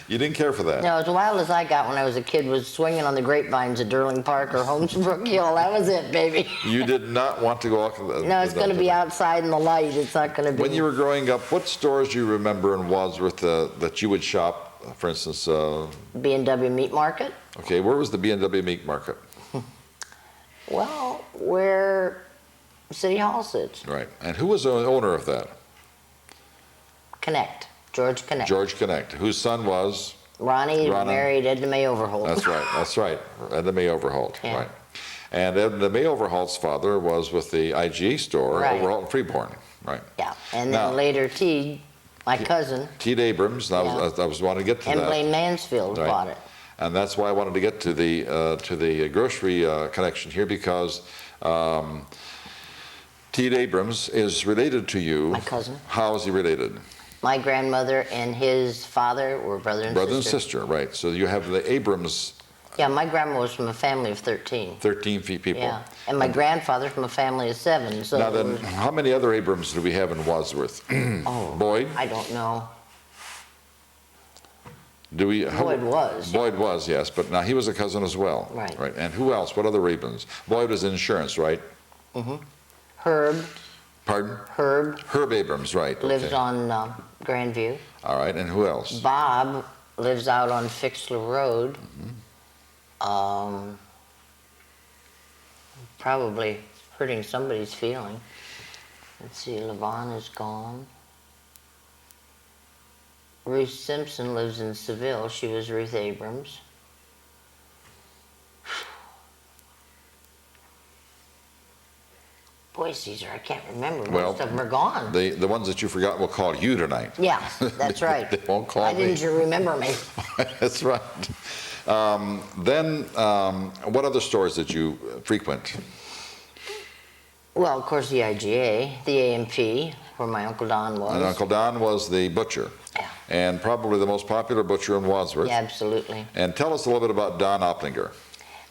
You didn't care for that. No, as wild as I got when I was a kid was swinging on the grapevines at Durling Park or Holmesbrook Hill. That was it, baby. You did not want to go walk. No, it's going to be outside in the light. It's not going to be. When you were growing up, what stores do you remember in Wadsworth that you would shop? For instance, B&W Meat Market. okay, where was the B&W Meat Market? Well, where City Hall sits. Right. And who was the owner of that? Connect. George Connect. George Connect, whose son was? Ronnie Ronnie. married Edna May Overholt. That's right. That's right. Edna May Overholt. Yeah. Right. And Edna May Overholt's father was with the IGA store, Right. Overholt and Freeborn. Right. Yeah, and Now- then later T, my cousin, Teed Abrams. And I was wanting to get to and that. Blaine Mansfield Right. bought it. And that's why I wanted to get to the grocery connection here, because Teed Abrams is related to you. My cousin. How is he related? My grandmother and his father were brother and Brother and sister. sister, right. So you have the Abrams. Yeah, my grandma was from a family of 13. 13 people. Yeah, and my grandfather from a family of 7. So Now then, was, how many other Abrams do we have in Wadsworth? oh, Boyd? I don't know. Do we? Boyd was. Boyd was, yes, but now he was a cousin as well. Right. Right. And who else? What other Abrams? Boyd was insurance, right? Mm-hmm. Herb. Pardon? Herb Herb Abrams, right. lives okay. on Grandview. All right, and who else? Bob lives out on Fixler Road. Probably hurting somebody's feeling. Let's see, Levon is gone. Ruth Simpson lives in Seville. She was Ruth Abrams. Boy, Caesar, I can't remember. Most of them are gone. The ones that you forgot will call you tonight. Yeah, that's right. They won't call Why me. didn't you remember me? That's right. Then, what other stores did you frequent? Well, of course, the IGA, the AMP, where my Uncle Don was. And Uncle Don was the butcher. Yeah. And probably the most popular butcher in Wadsworth. Yeah, absolutely. And tell us a little bit about Don Opplinger.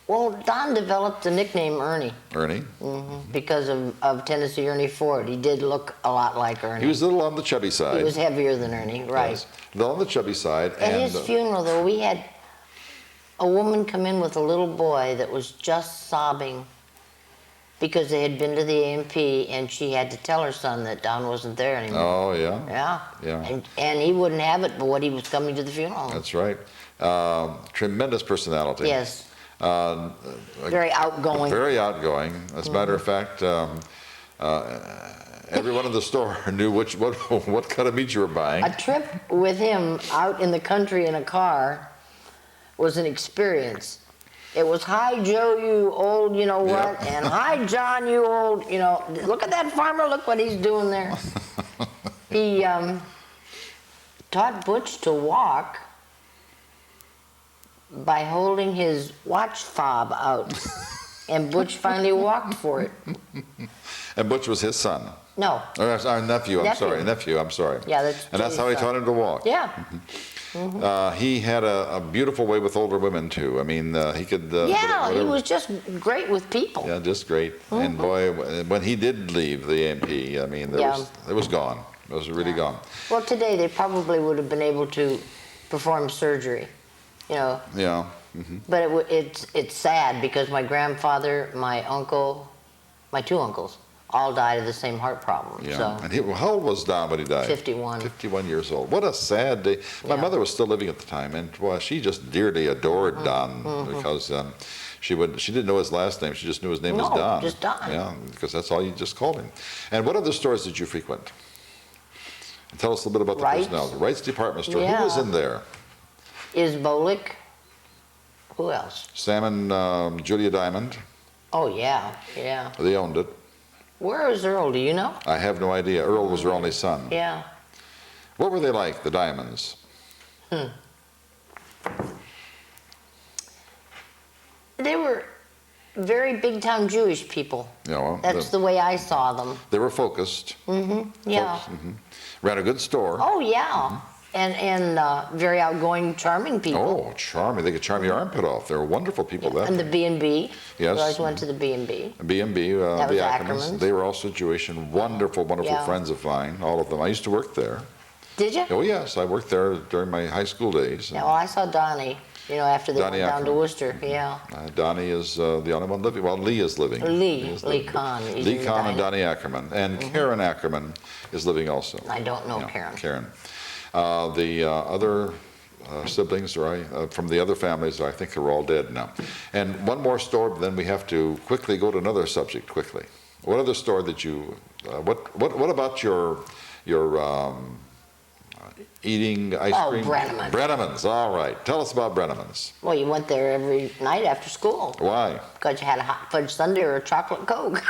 Well, Don developed the nickname Ernie. Ernie? Because of Tennessee Ernie Ford. He did look a lot like Ernie. He was a little on the chubby side. He was heavier than Ernie, right. Yes. A little on the chubby side. At his funeral, though, we had a woman come in with a little boy that was just sobbing because they had been to the AMP and she had to tell her son that Don wasn't there anymore. Oh, yeah? Yeah. Yeah. And he wouldn't have it, but what he was coming to the funeral. That's right. Tremendous personality. Yes. Uh, Very outgoing. Very outgoing. As a matter of fact, everyone in the store knew what kind of meat you were buying. A trip with him out in the country in a car was an experience. It was, hi, Joe, you old, you know what, Yep. and hi, John, you old, you know, look at that farmer, look what he's doing there. He taught Butch to walk by holding his watch fob out, and Butch finally walked for it. And Butch was his son. No. Or, our nephew, Nephew. Nephew, I'm sorry. Yeah, that's And that's how he Jay's taught son. him to walk. Yeah. He had a beautiful way with older women, too. I mean, he could... Yeah, he was just great with people. Yeah, just great. And boy, when he did leave the AMP, I mean, it was gone. It was really gone. Well, today they probably would have been able to perform surgery, you know. Yeah. But it's sad because my grandfather, my uncle, my 2 uncles, all died of the same heart problem. Yeah. So And how old was Don when he died? 51. 51 years old. What a sad day. My mother was still living at the time, and well, she just dearly adored Don because she didn't know his last name. She just knew his name was No, Don. just Don. Yeah, because that's all you just called him. And what other stores did you frequent? Tell us a little bit about the Wright's. personality. Wright's department store. Yeah. Who was in there? Is Bolick? Who else? Sam and Julia Diamond. Oh, yeah, yeah. They owned it. Where is Earl, do you know? I have no idea. Earl was her only son. Yeah. What were they like, the Diamonds? They were very big town Jewish people. You know, That's the way I saw them. they were focused. Yeah. Ran a good store. Oh, yeah. And very outgoing, charming people. Oh, charming. They could charm your armpit off. They were wonderful people. And the B&B. Yes. We always went to the B&B. B&B, That the was Ackermans. Ackermans. They were also Jewish and wonderful, wonderful Yeah. friends of mine, all of them. I used to work there. Did you? Oh, yes. I worked there during my high school days. Yeah, well, I saw Donnie, you know, after they Donnie went down to Ackerman. Worcester. Yeah. Donnie is the only one living. Well, Lee is living. Lee living. Kahn. He's Lee in Kahn and Donnie. Donnie Ackerman. And Karen Ackerman is living also. I don't know Yeah, Karen. Karen. The other siblings from the other families, I think, are all dead now. And one more store, then we have to quickly go to another subject quickly. What other store that you? What about your eating ice cream? Brenneman. Brenneman's. All right. Tell us about Brenneman's. Well, you went there every night after school Why? because you had a hot fudge sundae or a chocolate Coke.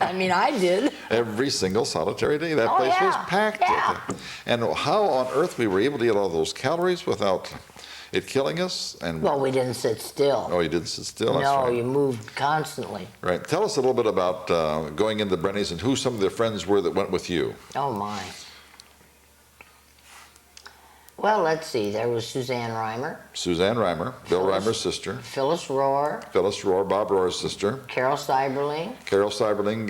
I mean, I did. Every single solitary day. That Oh, place was yeah, packed. yeah. And how on earth we were able to eat all those calories without it killing us? And Well, we didn't sit still. oh, you didn't sit still. That's No, right. you moved constantly. Right. Tell us a little bit about going into Brenny's and who some of their friends were that went with you. Oh, my. Well, let's see. There was Suzanne Reimer, Suzanne Reimer, Bill Reimer's sister. Phyllis Rohr, Phyllis Rohr, Bob Rohr's sister. Carol Seiberling, Carol Seiberling,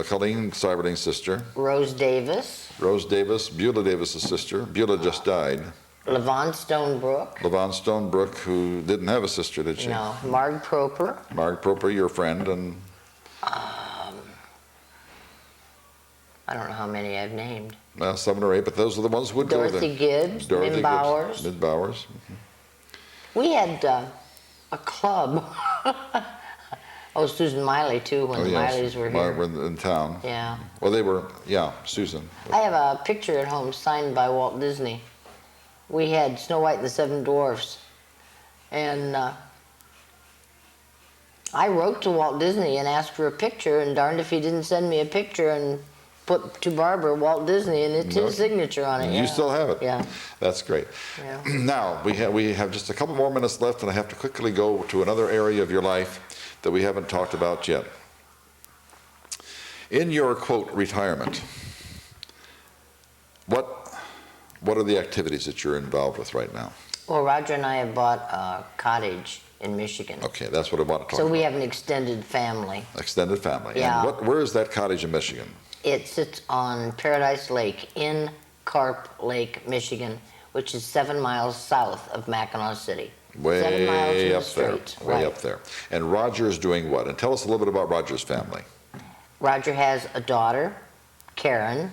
Colleen Seiberling's sister. Rose Davis, Rose Davis, Beulah Davis's sister. Beulah just died. Levon Stonebrook, Levon Stonebrook, who didn't have a sister, did she? no, Marg Proper, Mark Proper, your friend, and I don't know how many I've named. 7 or 8, but those are the ones who would go Dorothy there. Gibbs, Dorothy Min Bowers. Min Bowers. We had a club. Oh, Susan Miley, too, when the Mileys were here. Were in town. Yeah. Well, they were, yeah, Susan. I have a picture at home signed by Walt Disney. We had Snow White and the Seven Dwarfs. And I wrote to Walt Disney and asked for a picture, and darned if he didn't send me a picture and put to Barbara Walt Disney, and it's his signature on it. You Yeah. still have it? Yeah. That's great. Yeah. Now, we have just a couple more minutes left, and I have to quickly go to another area of your life that we haven't talked about yet. In your, quote, retirement, what are the activities that you're involved with right now? Well, Roger and I have bought a cottage in Michigan. Okay, that's what I want to talk So about. we have an extended family. Extended family. Yeah. And where is that cottage in Michigan? It sits on Paradise Lake in Carp Lake, Michigan, which is 7 miles south of Mackinac City. 7 miles in Way the up there, straight, way right. up there. And Roger's doing what? And tell us a little bit about Roger's family. Roger has a daughter, Karen.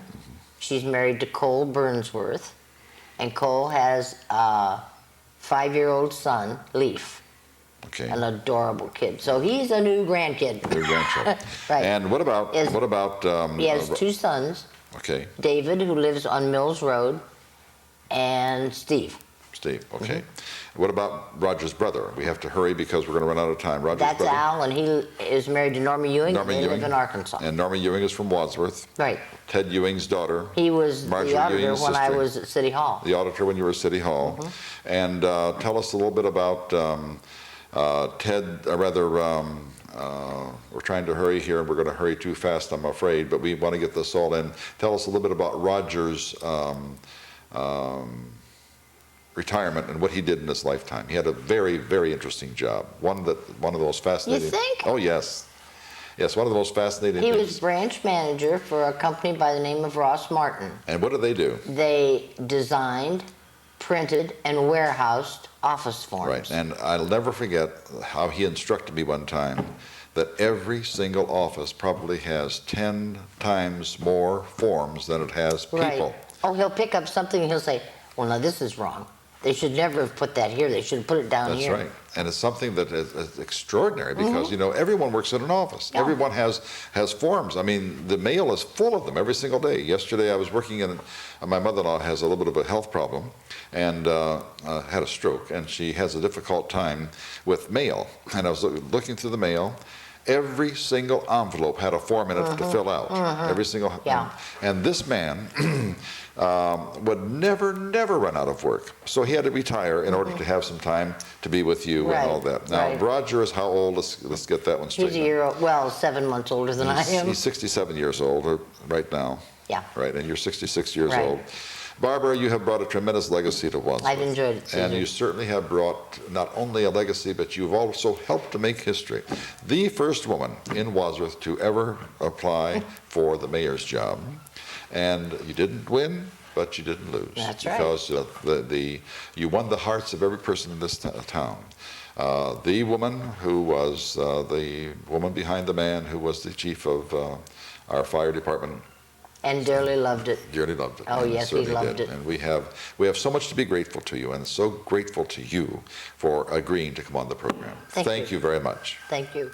She's married to Cole Burnsworth. And Cole has a 5-year-old son, Leaf, Okay. an adorable kid. So he's a new grandkid. Your grandchildren. Right. And what about He has 2 sons, okay, David, who lives on Mills Road, and Steve. Steve, okay. Mm-hmm. What about Roger's brother? We have to hurry because we're going to run out of time. Roger's That's brother. Al, and he is married to Norma Ewing, Norma and they live Ewing. in Arkansas. And Norma Ewing is from Wadsworth. Right. Ted Ewing's daughter. He was Marjorie the auditor Ewing's when I sister. was at City Hall. The auditor when you were at City Hall. Mm-hmm. And tell us a little bit about Ted, we're trying to hurry here, and we're going to hurry too fast, I'm afraid, but we want to get this all in. Tell us a little bit about Roger's retirement and what he did in his lifetime. He had a very, very interesting job. One of those fascinating. You think? Oh, yes. Yes, one of the most fascinating He things. was branch manager for a company by the name of Ross Martin. And what did they do? They designed, printed, and warehoused office forms. Right, and I'll never forget how he instructed me one time that every single office probably has 10 times more forms than it has people. Right. Oh, he'll pick up something and he'll say, well, now this is wrong. They should never have put that here. They should have put it down That's here. right. And it's something that is extraordinary because, you know, everyone works in an office. Yeah. Everyone has forms. I mean, the mail is full of them every single day. Yesterday I was working in, my mother-in-law has a little bit of a health problem and had a stroke, and she has a difficult time with mail. And I was looking through the mail. Every single envelope had a form in it to fill out. Every single. Yeah. And this man would never run out of work. So he had to retire in order to have some time to be with you Right, and all that. Now, right. Roger is how old? Let's get that one straight. He's a year old, well, 7 months older than I am. He's 67 years old right now. Yeah. Right, and you're 66 years Right. old. Barbara, you have brought a tremendous legacy to Wadsworth. I've enjoyed it, And Susan. you certainly have brought not only a legacy, but you've also helped to make history. The first woman in Wadsworth to ever apply for the mayor's job. And you didn't win, but you didn't lose. That's right. Because you won the hearts of every person in this town. The woman who was the woman behind the man who was the chief of our fire department. And dearly loved it. Dearly loved it. Oh, and yes, he certainly loved did. it. And we have so much to be grateful to you, and so grateful to you for agreeing to come on the program. Thank Thank you. you very much. Thank you.